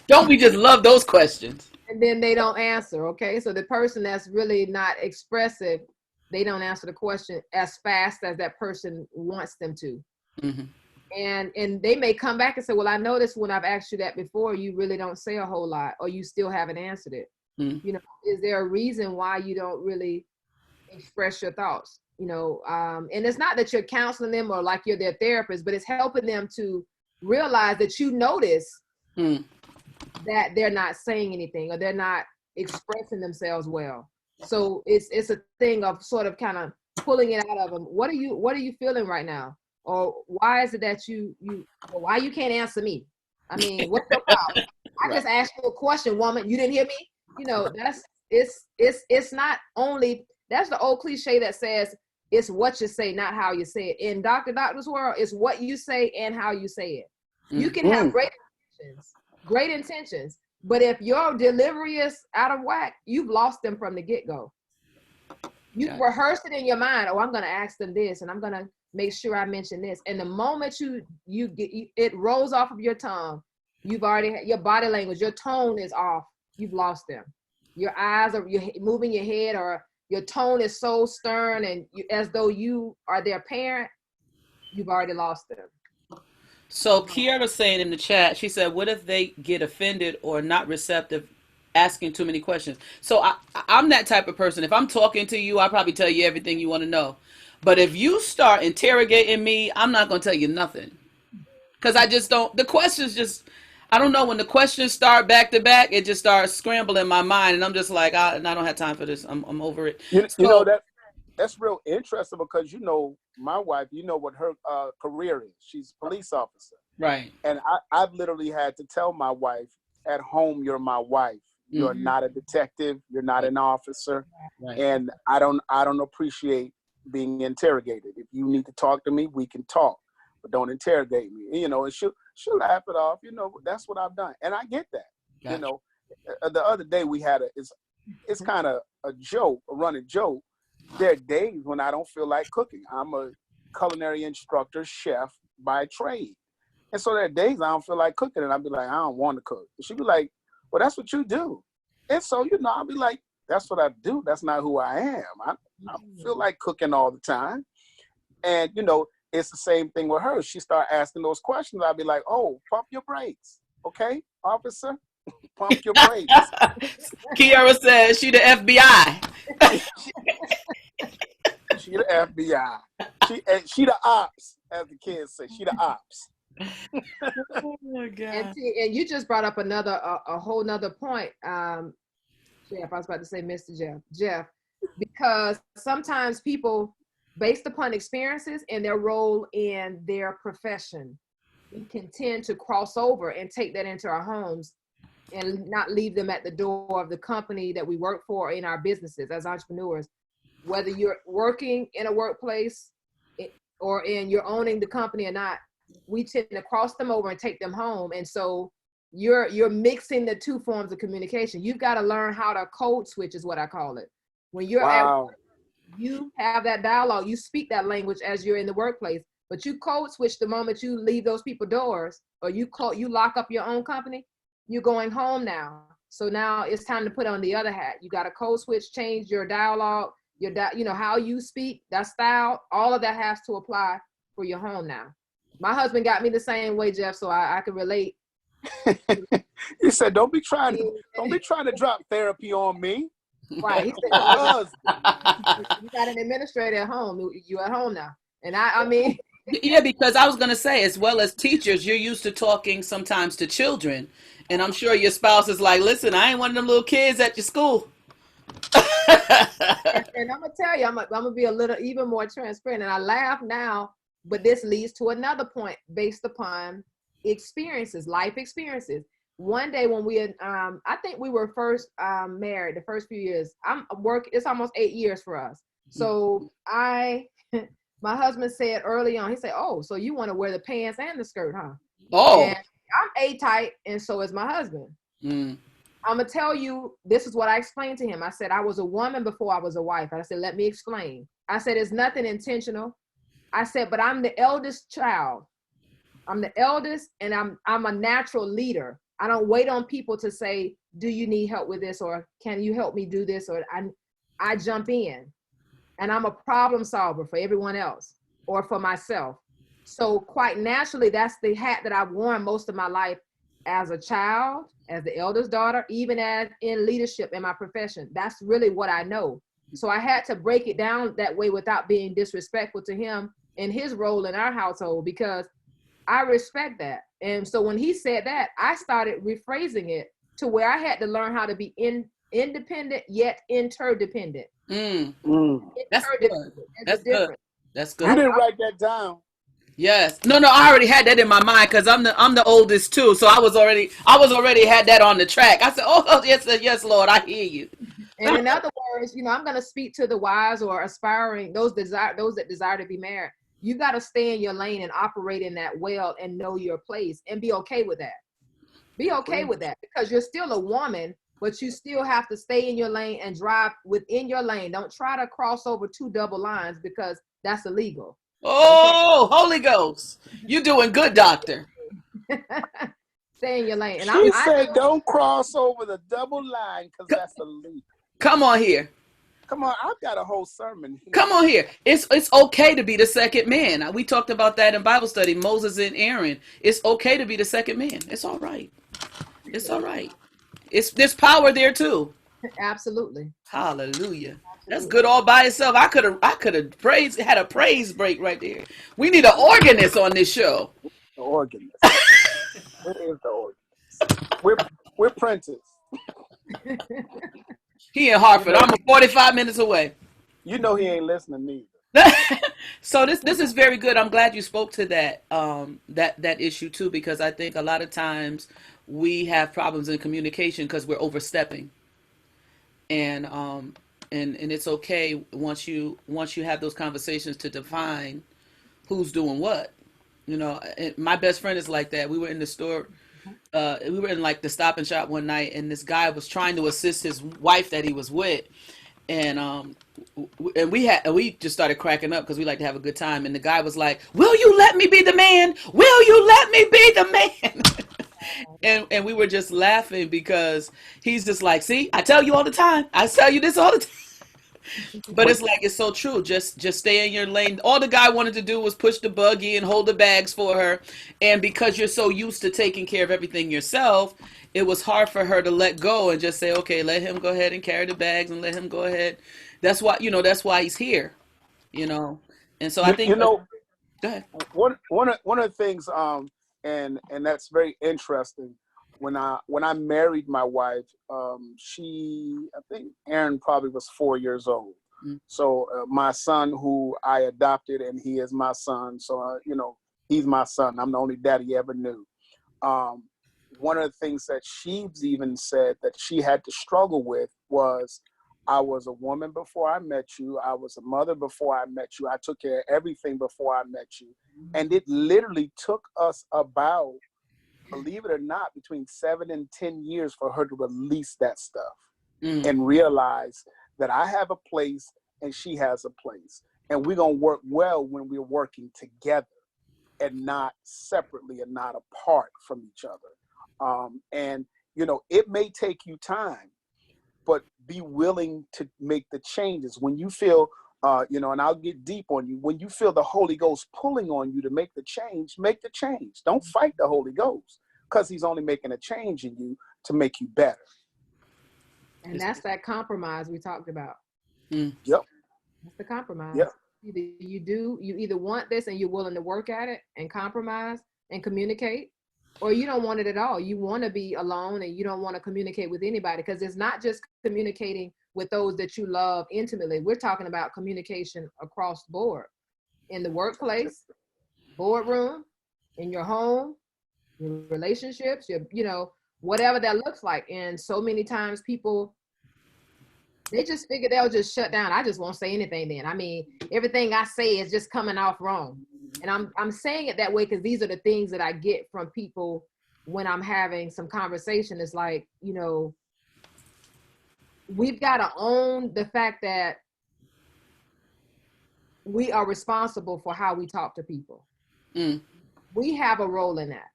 Don't we just love those questions? And then they don't answer. Okay. So the person that's really not expressive, they don't answer the question as fast as that person wants them to. Mm-hmm. And they may come back and say, well, I noticed when I've asked you that before, you really don't say a whole lot, or you still haven't answered it. Mm-hmm. Is there a reason why you don't really express your thoughts? And it's not that you're counseling them or like you're their therapist, but it's helping them to realize that you notice that they're not saying anything, or they're not expressing themselves well. So it's a thing of sort of kind of pulling it out of them. What are you feeling right now? Or why is it that well, why you can't answer me? I mean, what's your problem? I just asked you a question, woman. You didn't hear me? You know, it's not only, that's the old cliche that says it's what you say, not how you say it. In Doctor's world, it's what you say and how you say it. You can have great intentions, but if your delivery is out of whack, you've lost them from the get-go. You rehearse it in your mind. Oh, I'm going to ask them this, and I'm going to make sure I mention this. And the moment you get it rolls off of your tongue, you've already had your body language, your tone is off. You've lost them. Your eyes are, you're moving your head, or your tone is so stern and as though you are their parent. You've already lost them. So Kiara's saying in the chat, she said, what if they get offended or not receptive, asking too many questions? So I'm that type of person. If I'm talking to you, I'll probably tell you everything you want to know. But if you start interrogating me, I'm not going to tell you nothing. Because I just don't, the questions just, I don't know, when the questions start back to back, it just starts scrambling my mind. And I'm just like, I don't have time for this. I'm over it. You know, that's real interesting, because, you know, my wife, you know what her career is. She's a police officer. Right. And I've literally had to tell my wife, at home, you're my wife. You're not a detective. You're not an officer. Right. And I don't appreciate being interrogated. If you need to talk to me, we can talk, but don't interrogate me. You know, and she'll laugh it off. You know, that's what I've done. And I get that. Gotcha. You know, the other day we had it's kind of a joke, a running joke. There are days when I don't feel like cooking. I'm a culinary instructor, chef by trade. And so there are days I don't feel like cooking, and I'll be like, I don't want to cook. And she'll be like, well, that's what you do. And so, you know, I'll be like, that's what I do. That's not who I am. I feel like cooking all the time. And, you know, it's the same thing with her. She start asking those questions. I'll be like, oh, pump your brakes. Okay, officer? Pump your brakes. Kiara says she the FBI. She the FBI. She the ops, as the kids say. She the ops. Oh my God. And you just brought up a whole nother point, Jeff. I was about to say Mr. Jeff, because sometimes people, based upon experiences and their role in their profession, we can tend to cross over and take that into our homes and not leave them at the door of the company that we work for in our businesses as entrepreneurs. Whether you're working in a workplace or you're owning the company or not, we tend to cross them over and take them home. And so you're mixing the two forms of communication. You've got to learn how to code switch, is what I call it. When you're at work, you have that dialogue, you speak that language as you're in the workplace, but you code switch the moment you leave those people doors, or you lock up your own company. You're going home now. So now it's time to put on the other hat. You got to code switch, change your dialogue, you know, how you speak, that style, all of that has to apply for your home now. My husband got me the same way, Jeff, so I can relate. He said, don't be trying to drop therapy on me. Right. He said, you got an administrator at home. You at home now. And I mean. Yeah, because I was going to say, as well as teachers, you're used to talking sometimes to children. And I'm sure your spouse is like, listen, I ain't one of them little kids at your school. And I'm going to tell you, I'm going to be a little even more transparent. And I laugh now, but this leads to another point based upon experiences, life experiences. One day when we, I think we were first married, the first few years, it's almost 8 years for us. So my husband said early on, he said, oh, so you want to wear the pants and the skirt, huh? Oh. And I'm A-type, and so is my husband. I'm going to tell you, this is what I explained to him. I said, I was a woman before I was a wife. I said, let me explain. I said, it's nothing intentional. I said, but I'm the eldest child. I'm the eldest, and I'm a natural leader. I don't wait on people to say, do you need help with this? Or can you help me do this? Or I jump in, and I'm a problem solver for everyone else or for myself. So quite naturally, that's the hat that I've worn most of my life as a child, as the eldest daughter, even as in leadership in my profession. That's really what I know. So I had to break it down that way without being disrespectful to him and his role in our household, because I respect that. And so when he said that, I started rephrasing it to where I had to learn how to be independent yet interdependent. Mm, that's good. Interdependent. There's That's a good. difference. That's You good. didn't write that down. Yes. No, no, I already had that in my mind because I'm the oldest too. So I was already had that on the track. I said, oh yes, yes, Lord, I hear you. And in other words, I'm going to speak to the wise or aspiring, those that desire to be married. You got to stay in your lane and operate in that well and know your place and be okay with that. Be okay with that because you're still a woman, but you still have to stay in your lane and drive within your lane. Don't try to cross over two double lines because that's illegal. Oh, Holy Ghost. You doing good, doctor. Stay in your lane. And She said, don't cross over the double line because that's illegal. Come on here. Come on, I've got a whole sermon here. Come on here. It's okay to be the second man. We talked about that in Bible study, Moses and Aaron. It's okay to be the second man. It's all right. It's all right. There's power there too. Absolutely. Hallelujah. That's good all by itself. I could have had a praise break right there. We need an organist on this show. The organist. Where is the organist? We're Prentice. He in Hartford. I'm 45 minutes away. You know he ain't listening neither. So this is very good. I'm glad you spoke to that that issue too, because I think a lot of times we have problems in communication because we're overstepping, and it's okay once you have those conversations to define who's doing what. My best friend is like that. We were in the store. We were in like the Stop and Shop one night, and this guy was trying to assist his wife that he was with, and we just started cracking up because we like to have a good time. And the guy was like, "Will you let me be the man? Will you let me be the man?" and we were just laughing because he's just like, "See, I tell you all the time. I tell you this all the time." But it's like, it's so true. Just stay in your lane. All the guy wanted to do was push the buggy and hold the bags for her. And because you're so used to taking care of everything yourself, it was hard for her to let go and just say, okay, let him go ahead and carry the bags and let him go ahead. That's why he's here, And so I think, go ahead. One of the things, and that's very interesting. When I married my wife, I think Aaron probably was 4 years old. Mm. So my son, who I adopted, and he is my son. So he's my son. I'm the only daddy he ever knew. One of the things that she's even said that she had to struggle with was, I was a woman before I met you. I was a mother before I met you. I took care of everything before I met you. And it literally took us about, believe it or not, between 7 and 10 years for her to release that stuff and realize that I have a place and she has a place. And we're going to work well when we're working together and not separately and not apart from each other. And it may take you time, but be willing to make the changes. When you feel, and I'll get deep on you, when you feel the Holy Ghost pulling on you to make the change, make the change. Don't fight the Holy Ghost, because he's only making a change in you to make you better. And that's that compromise we talked about. Yep. That's the compromise. Yep. You either want this and you're willing to work at it and compromise and communicate, or you don't want it at all. You want to be alone and you don't want to communicate with anybody, because it's not just communicating with those that you love intimately. We're talking about communication across the board, in the workplace, boardroom, in your home, your relationships, whatever that looks like. And so many times people, they just figure they'll just shut down. I just won't say anything then. I mean, everything I say is just coming off wrong. And I'm saying it that way because these are the things that I get from people when I'm having some conversation. It's like, we've got to own the fact that we are responsible for how we talk to people. We have a role in that.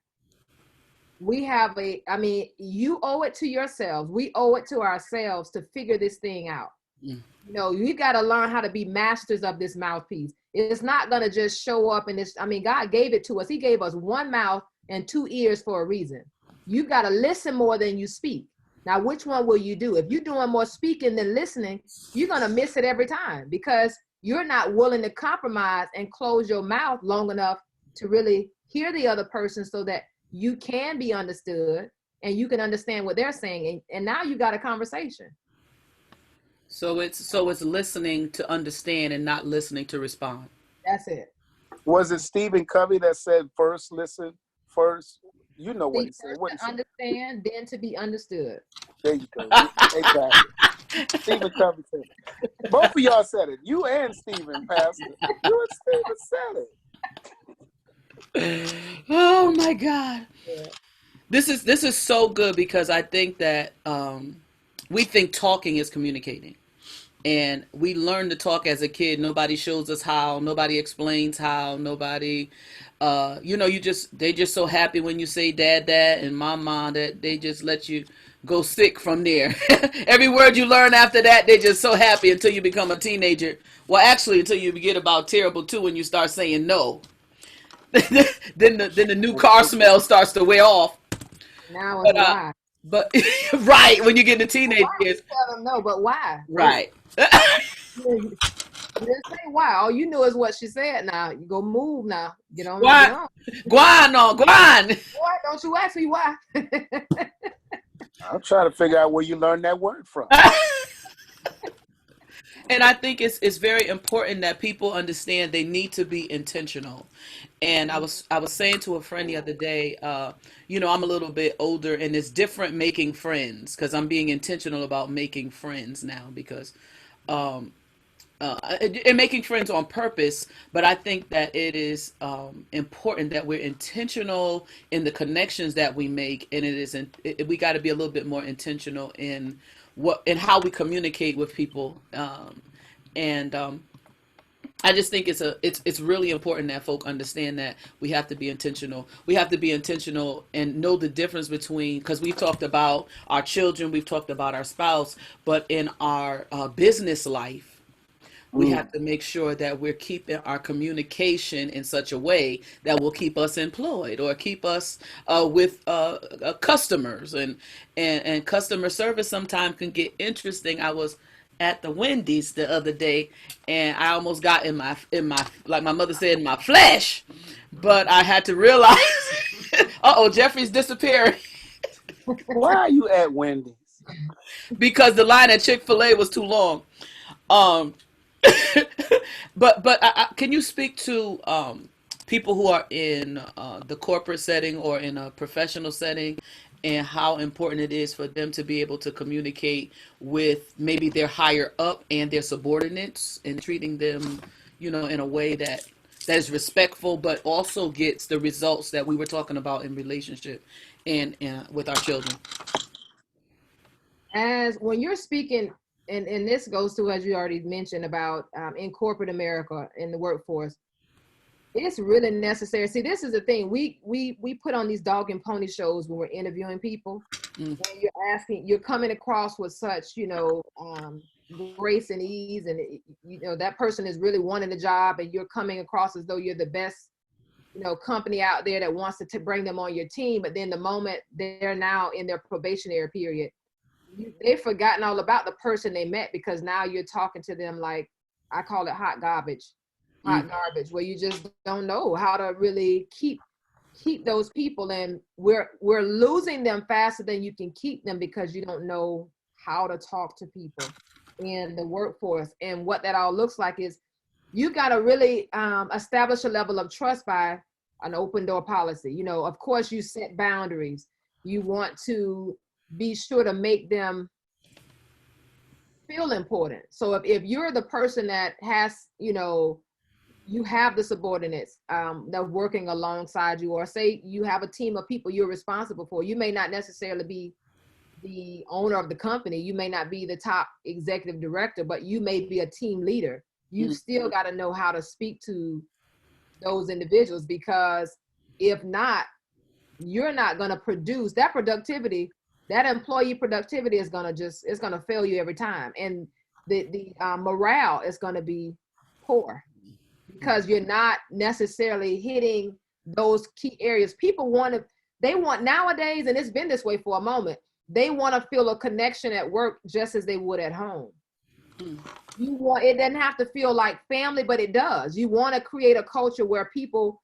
You owe it to yourselves. We owe it to ourselves to figure this thing out. You've got to learn how to be masters of this mouthpiece. It's not going to just show up and God gave it to us. He gave us one mouth and 2 ears for a reason. You've got to listen more than you speak. Now, which one will you do? If you're doing more speaking than listening, you're going to miss it every time, because you're not willing to compromise and close your mouth long enough to really hear the other person so that you can be understood and you can understand what they're saying. And now you got a conversation. So it's listening to understand and not listening to respond. That's it. Was it Stephen Covey that said first listen first? You know what See, he said. first What he to said. understand, then to be understood. There you go. Exactly. Stephen Covey said it. Both of y'all said it. You and Stephen, Pastor. You and Stephen said it. Oh my God. Yeah. This is so good because I think that we think talking is communicating. And we learn to talk as a kid. Nobody shows us how. Nobody explains how. Nobody, they just so happy when you say dad, dad, and mom, that they just let you go sick from there. Every word you learn after that, they just so happy until you become a teenager. Well, actually, until you get about terrible two when you start saying no. then the new car smell starts to wear off. Now it's But why. but right when you get into teenage Why you years, tell them no, but why? right. You didn't say why. All you knew is what she said. Now you go move. Now get on. Why? Get on. Guan on, guan. Why don't you ask me why? I'm trying to figure out where you learned that word from. And I think it's very important that people understand they need to be intentional. And I was saying to a friend the other day, I'm a little bit older, and it's different making friends because I'm being intentional about making friends now because um, and making friends on purpose. But I think that it is important that we're intentional in the connections that we make, and we got to be a little bit more intentional in how we communicate with people. And I just think it's really important that folk understand that we have to be intentional. We have to be intentional and know the difference between, because we've talked about our children, we've talked about our spouse, but in our business life, we have to make sure that we're keeping our communication in such a way that will keep us employed or keep us with customers, and customer service sometimes can get interesting. I was at the Wendy's the other day, and I almost got in my like my mother said, in my flesh, but I had to realize, Jeffrey's disappearing. Why are you at Wendy's? Because the line at Chick-fil-A was too long. Um, but can you speak to people who are in the corporate setting or in a professional setting, and how important it is for them to be able to communicate with maybe their higher up and their subordinates, and treating them, in a way that is respectful, but also gets the results that we were talking about in relationship and with our children. As when you're speaking, and this goes to, as you already mentioned about in corporate America, in the workforce, it's really necessary. See, this is the thing. We put on these dog and pony shows when we're interviewing people. Mm. When you're coming across with such, grace and ease, and that person is really wanting a job, and you're coming across as though you're the best, company out there that wants to bring them on your team. But then the moment they're now in their probationary period, they've forgotten all about the person they met, because now you're talking to them like, I call it hot garbage, where you just don't know how to really keep those people. And we're losing them faster than you can keep them, because you don't know how to talk to people in the workforce. And what that all looks like is you got to really establish a level of trust by an open door policy. Of course, you set boundaries. You want to be sure to make them feel important. So if you're the person that has, you have the subordinates that are working alongside you, or say you have a team of people you're responsible for, you may not necessarily be the owner of the company, you may not be the top executive director, but you may be a team leader. You still got to know how to speak to those individuals, because if not, you're not going to produce that productivity. That employee productivity is going to fail you every time. And the morale is going to be poor, because you're not necessarily hitting those key areas. People they want nowadays, and it's been this way for a moment, they want to feel a connection at work just as they would at home. It doesn't have to feel like family, but it does. You want to create a culture where people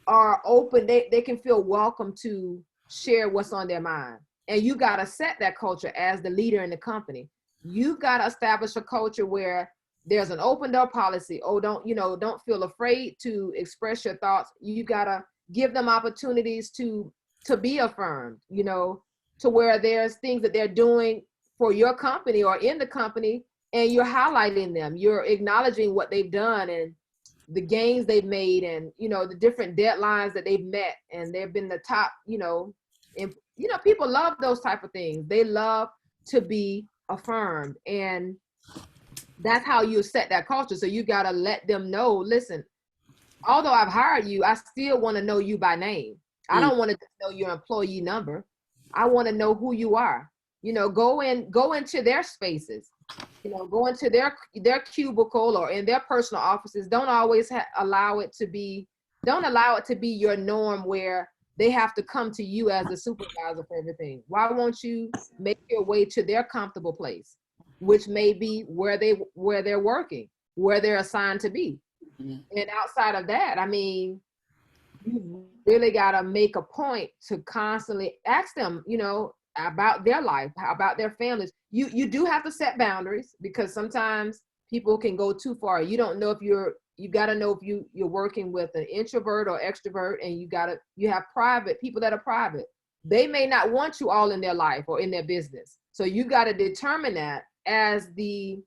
are open. They can feel welcome to share what's on their mind. And you got to set that culture as the leader in the company. you've got to establish a culture where there's an open door policy. Oh, don't feel afraid to express your thoughts. You got to give them opportunities to be affirmed, to where there's things that they're doing for your company or in the company, and you're highlighting them. You're acknowledging what they've done and the gains they've made, and the different deadlines that they've met, and they've been the top, and people love those type of things. They love to be affirmed, and that's how you set that culture. So you got to let them know, listen, although I've hired you, I still want to know you by name. I don't want to know your employee number. I want to know who you are. Go into their spaces, go into their cubicle or in their personal offices. Don't always allow it to be your norm where they have to come to you as a supervisor for everything. Why won't you make your way to their comfortable place, which may be where they're working, where they're assigned to be. And outside of that, I mean, you really got to make a point to constantly ask them, about their life, about their families. You do have to set boundaries, because sometimes people can go too far. You don't know if you got to know if you're working with an introvert or extrovert, and you have private people that are private. They may not want you all in their life or in their business. So you got to determine that as the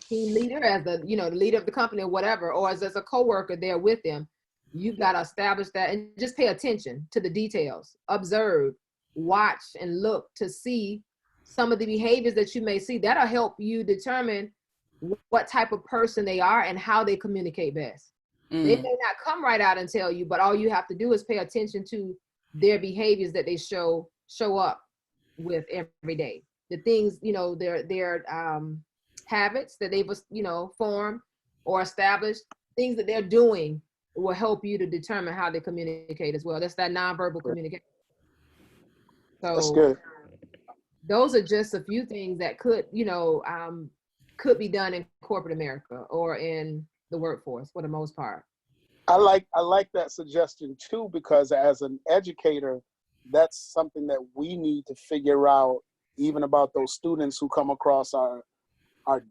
team leader, as the the leader of the company or whatever, or as a coworker there with them. You've got to establish that, and just pay attention to the details. Observe, watch, and look to see some of the behaviors that you may see. That'll help you determine what type of person they are and how they communicate best. They may not come right out and tell you, but all you have to do is pay attention to their behaviors that they show up with every day. The things, their habits that they've, formed or established, things that they're doing will help you to determine how they communicate as well. That's that nonverbal communication. So that's good. Those are just a few things that could be done in corporate America or in the workforce for the most part. I like that suggestion too, because as an educator, that's something that we need to figure out, even about those students who come across our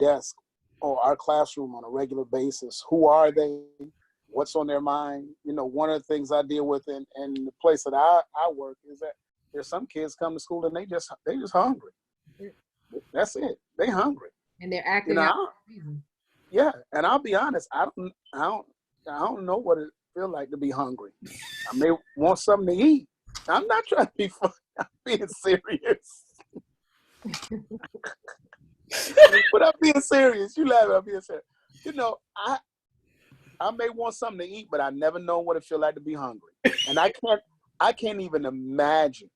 desk or our classroom on a regular basis. Who are they? What's on their mind? One of the things I deal with in the place that I work is that there's some kids come to school and they just hungry. That's it. They hungry. And they're acting out. Yeah, and I'll be honest, I don't know what it feels like to be hungry. I may want something to eat. I'm not trying to be funny. I'm being serious. But I'm being serious. You laugh, I'm being serious. I may want something to eat, but I never know what it feels like to be hungry. And I can't even imagine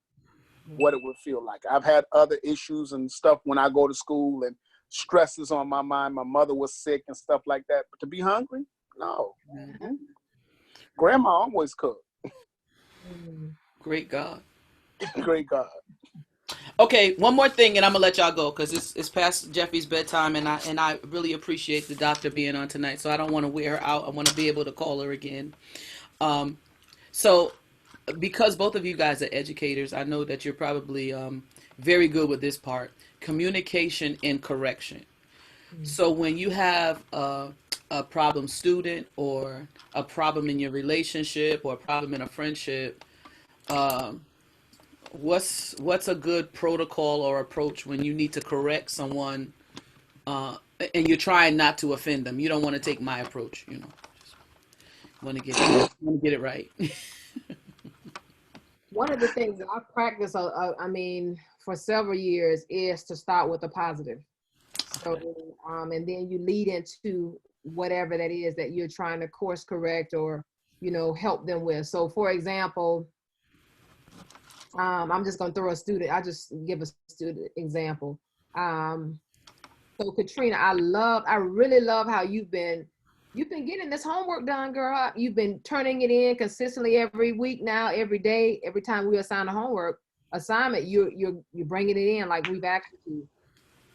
what it would feel like. I've had other issues and stuff when I go to school, and stress is on my mind. My mother was sick and stuff like that. But to be hungry? No. Mm-hmm. Grandma always cooked. Great God. Great God. Okay, one more thing, and I'm gonna let y'all go because it's past Jeffy's bedtime, and I really appreciate the doctor being on tonight. So I don't want to wear her out. I want to be able to call her again. So because both of you guys are educators, I know that you're probably very good with this part: communication and correction. So when you have a problem student, or a problem in your relationship, or a problem in a friendship, what's a good protocol or approach when you need to correct someone, and you're trying not to offend them? You don't want to take my approach, want to get it right. One of the things that I practice, for several years, is to start with a positive. So, and then you lead into whatever that is that you're trying to course correct or, help them with. So, for example, I'm just going to I'll just give a student example. So Katrina, I really love how you've been getting this homework done, girl. You've been turning it in consistently every week now, every day, every time we assign a homework assignment, you're bringing it in like we've asked you to.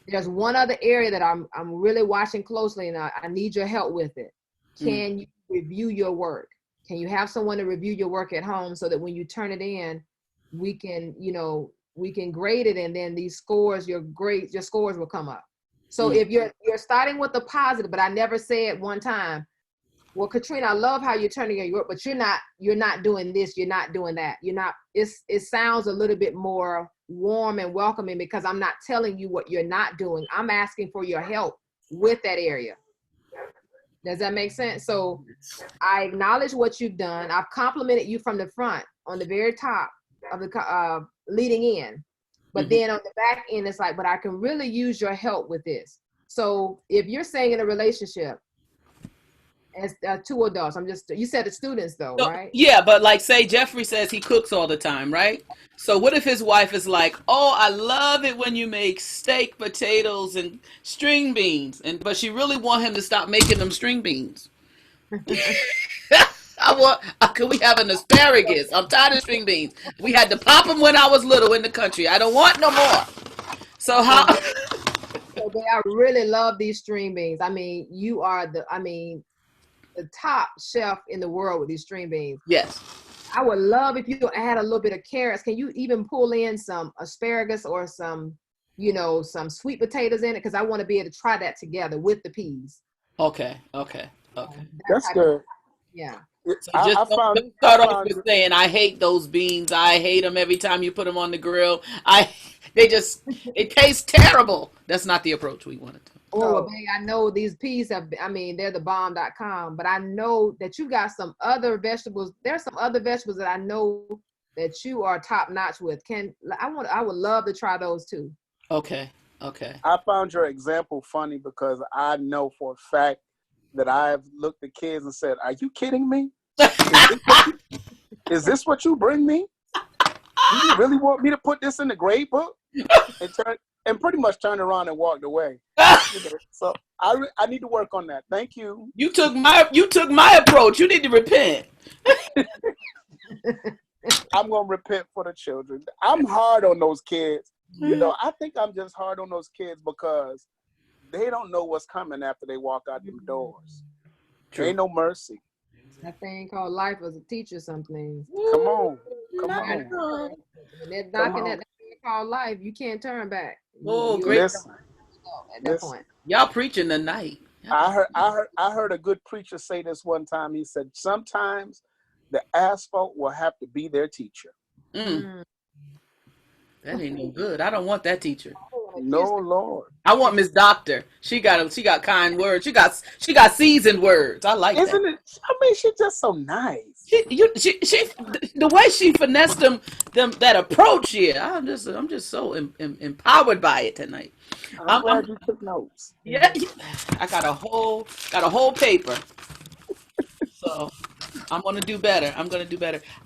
There's one other area that I'm really watching closely, and I need your help with it. Can you review your work? Can you have someone to review your work at home so that when you turn it in, we can, we can grade it, and then these scores, your scores will come up. So if you're starting with the positive, but I never said one time, well, Katrina, I love how you're turning your work, but you're not doing this, you're not doing that. It sounds a little bit more warm and welcoming because I'm not telling you what you're not doing. I'm asking for your help with that area. Does that make sense? So I acknowledge what you've done. I've complimented you from the front on the very top of the leading in, but then on the back end, it's like, but I can really use your help with this. So if you're saying in a relationship, as two adults, you said the students though, So, right? yeah, but like say Jeffrey says he cooks all the time, right? So what if his wife is like, "Oh, I love it when you make steak, potatoes, and string beans," but she really want him to stop making them string beans. Can we have an asparagus? I'm tired of string beans. We had to pop them when I was little in the country. I don't want no more. So how? So I really love these string beans. I mean, you are the top chef in the world with these string beans. Yes. I would love if you add a little bit of carrots. Can you even pull in some asparagus or some sweet potatoes in it? Because I want to be able to try that together with the peas. Okay. That's good. Yeah. So just don't start off with saying, "I hate those beans. I hate them every time you put them on the grill. They taste terrible." That's not the approach we wanted to. Oh, babe, I know these peas they're the bomb.com, but I know that you got some other vegetables. There's some other vegetables that I know that you are top notch with. I would love to try those too. Okay. I found your example funny because I know for a fact that I've looked at kids and said, "Are you kidding me? Is this what you bring me? Do you really want me to put this in the grade book?" And pretty much turned around and walked away. So I need to work on that. Thank you. You took my approach. You need to repent. I'm gonna repent for the children. I'm hard on those kids. I think I'm just hard on those kids because they don't know what's coming after they walk out them doors. There ain't no mercy. That thing called life as a teacher, some things. Come on. When they're knocking that thing called life, you can't turn back. Oh, You great. at that point. Y'all preaching tonight. I heard a good preacher say this one time. He said, sometimes the asphalt will have to be their teacher. That ain't no good. I don't want that teacher. No, Lord. I want Miss Doctor. She got kind words. She got seasoned words. I like Isn't that. it? I mean, she's just so nice. She the way she finessed them that approach here. I'm just so empowered by it tonight. I'm glad you took notes. Yeah, I got a whole paper. So I'm gonna do better.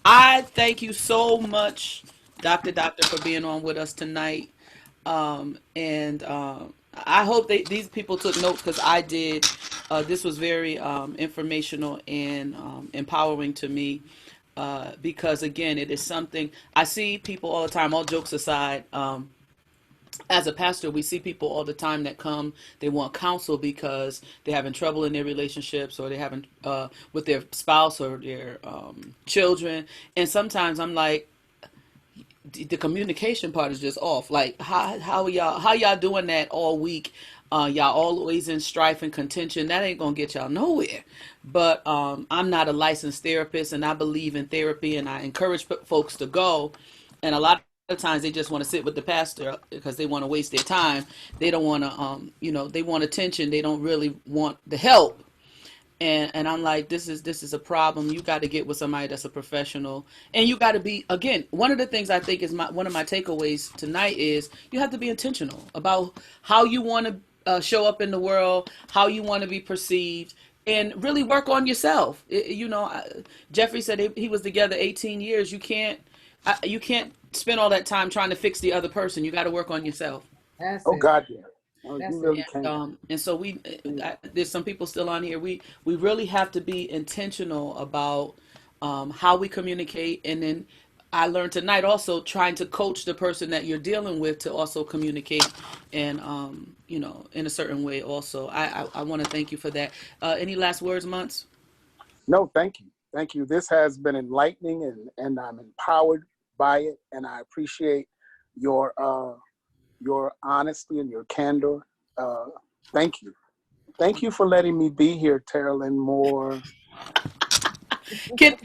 I thank you so much, Doctor, for being on with us tonight. I hope these people took notes because I did. This was very informational and empowering to me because, again, it is something I see people all the time, all jokes aside. As a pastor, we see people all the time that come, they want counsel because they're having trouble in their relationships or they're having with their spouse or their children. And sometimes I'm like, the communication part is just off. Like how y'all doing that all week? Y'all always in strife and contention. That ain't gonna get y'all nowhere. But I'm not a licensed therapist, and I believe in therapy, and I encourage folks to go. And a lot of times they just want to sit with the pastor because they want to waste their time. They don't want to, they want attention. They don't really want the help. And I'm like, this is a problem. You got to get with somebody that's a professional, and you got to be, again, one of the things I think is one of my takeaways tonight is you have to be intentional about how you want to show up in the world, how you want to be perceived, and really work on yourself. Jeffrey said he was together 18 years. You can't spend all that time trying to fix the other person. You got to work on yourself. God, yeah. Oh, you really can. And so there's some people still on here. We really have to be intentional about how we communicate. And then I learned tonight also trying to coach the person that you're dealing with to also communicate and, in a certain way also. I want to thank you for that. Any last words, Muntz? No, thank you. Thank you. This has been enlightening and I'm empowered by it. And I appreciate your honesty and your candor. Thank you. Thank you for letting me be here, Terilyn Moore. Can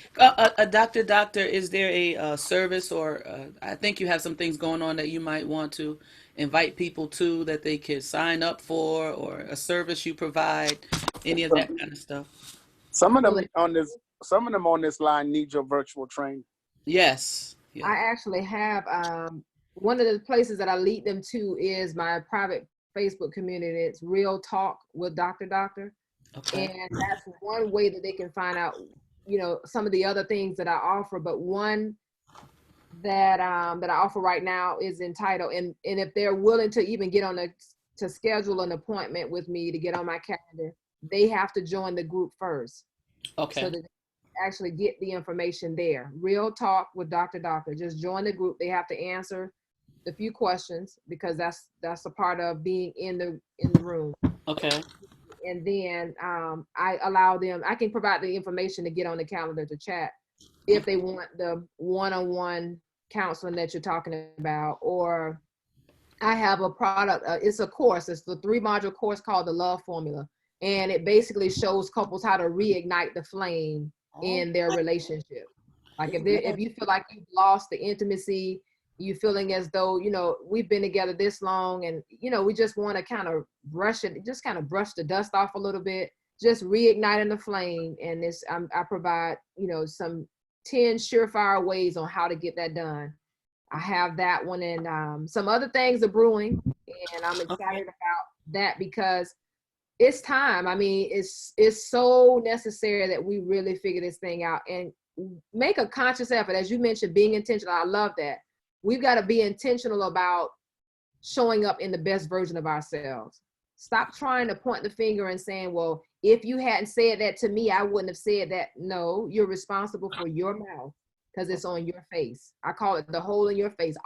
doctor, is there a service or I think you have some things going on that you might want to invite people to that they could sign up for, or a service you provide, any of that kind of stuff? Some of them on this line need your virtual training. Yes. Yeah. I actually have one of the places that I lead them to is my private Facebook community. It's Real Talk with Dr. Doctor. Okay. And that's one way that they can find out, some of the other things that I offer. But one that I offer right now is entitled, and if they're willing to even get to schedule an appointment with me to get on my calendar, they have to join the group first. Okay. So that they actually get the information there. Real Talk with Dr. Doctor. Just join the group. They have to answer a few questions because that's a part of being in the room. Okay. And then I allow them, I can provide the information to get on the calendar to chat if they want the one-on-one counseling that you're talking about. Or I have a product, it's a course, it's the 3-module course called the Love Formula. And it basically shows couples how to reignite the flame in their relationship. Like if you feel like you've lost the intimacy, you feeling as though, we've been together this long and, we just want to kind of brush the dust off a little bit, just reigniting the flame. And I provide, some 10 surefire ways on how to get that done. I have that one, and some other things are brewing, and I'm excited about that because it's time. I mean, it's so necessary that we really figure this thing out and make a conscious effort. As you mentioned, being intentional. I love that. We've got to be intentional about showing up in the best version of ourselves. Stop trying to point the finger and saying, well, if you hadn't said that to me, I wouldn't have said that. No, you're responsible for your mouth because it's on your face. I call it the hole in your face.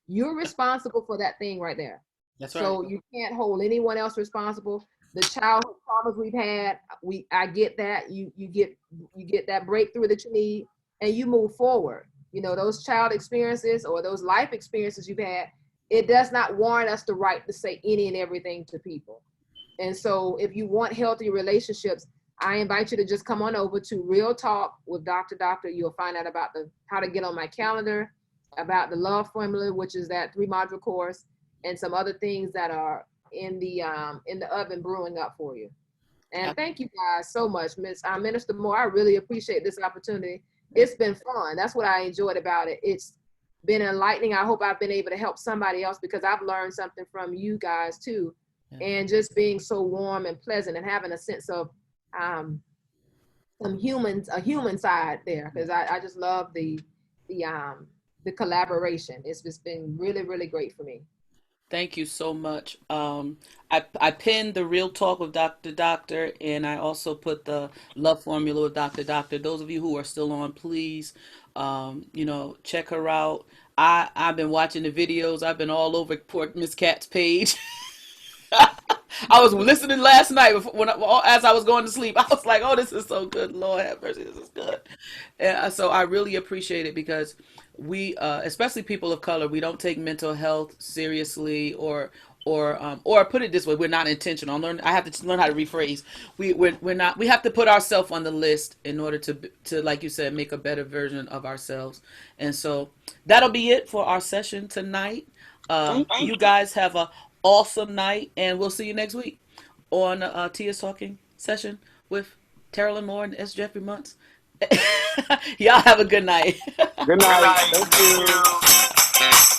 You're responsible for that thing right there. That's right. So you can't hold anyone else responsible. The childhood traumas we've had, I get that. You get that breakthrough that you need and you move forward. Those child experiences or those life experiences you've had, it does not warrant us the right to say any and everything to people. And so if you want healthy relationships, I invite you to just come on over to Real Talk with Dr. Doctor. You'll find out about how to get on my calendar, about the Love Formula, which is that 3-module course, and some other things that are in the oven brewing up for you. And thank you guys so much, Minister Moore. I really appreciate this opportunity. It's been fun. That's what I enjoyed about it. It's been enlightening. I hope I've been able to help somebody else because I've learned something from you guys too. Yeah. And just being so warm and pleasant and having a sense of a human side there, because I just love the collaboration. It's just been really, really great for me. Thank you so much. I pinned the Real Talk with Dr. Doctor, and I also put the Love Formula with Dr. Doctor. Those of you who are still on, please, check her out. I've been watching the videos. I've been all over poor Miss Cat's page. I was listening last night as I was going to sleep. I was like, oh, this is so good. Lord have mercy, this is good. And so I really appreciate it because we, especially people of color, we don't take mental health seriously or put it this way, we're not intentional. I have to learn how to rephrase. We have to put ourselves on the list in order to, like you said, make a better version of ourselves. And so that'll be it for our session tonight. You guys have a awesome night, and we'll see you next week on Tia's Talking session with Terilyn Moore and S. Jeffrey Muntz. Y'all have a good night. Good night. Thank you.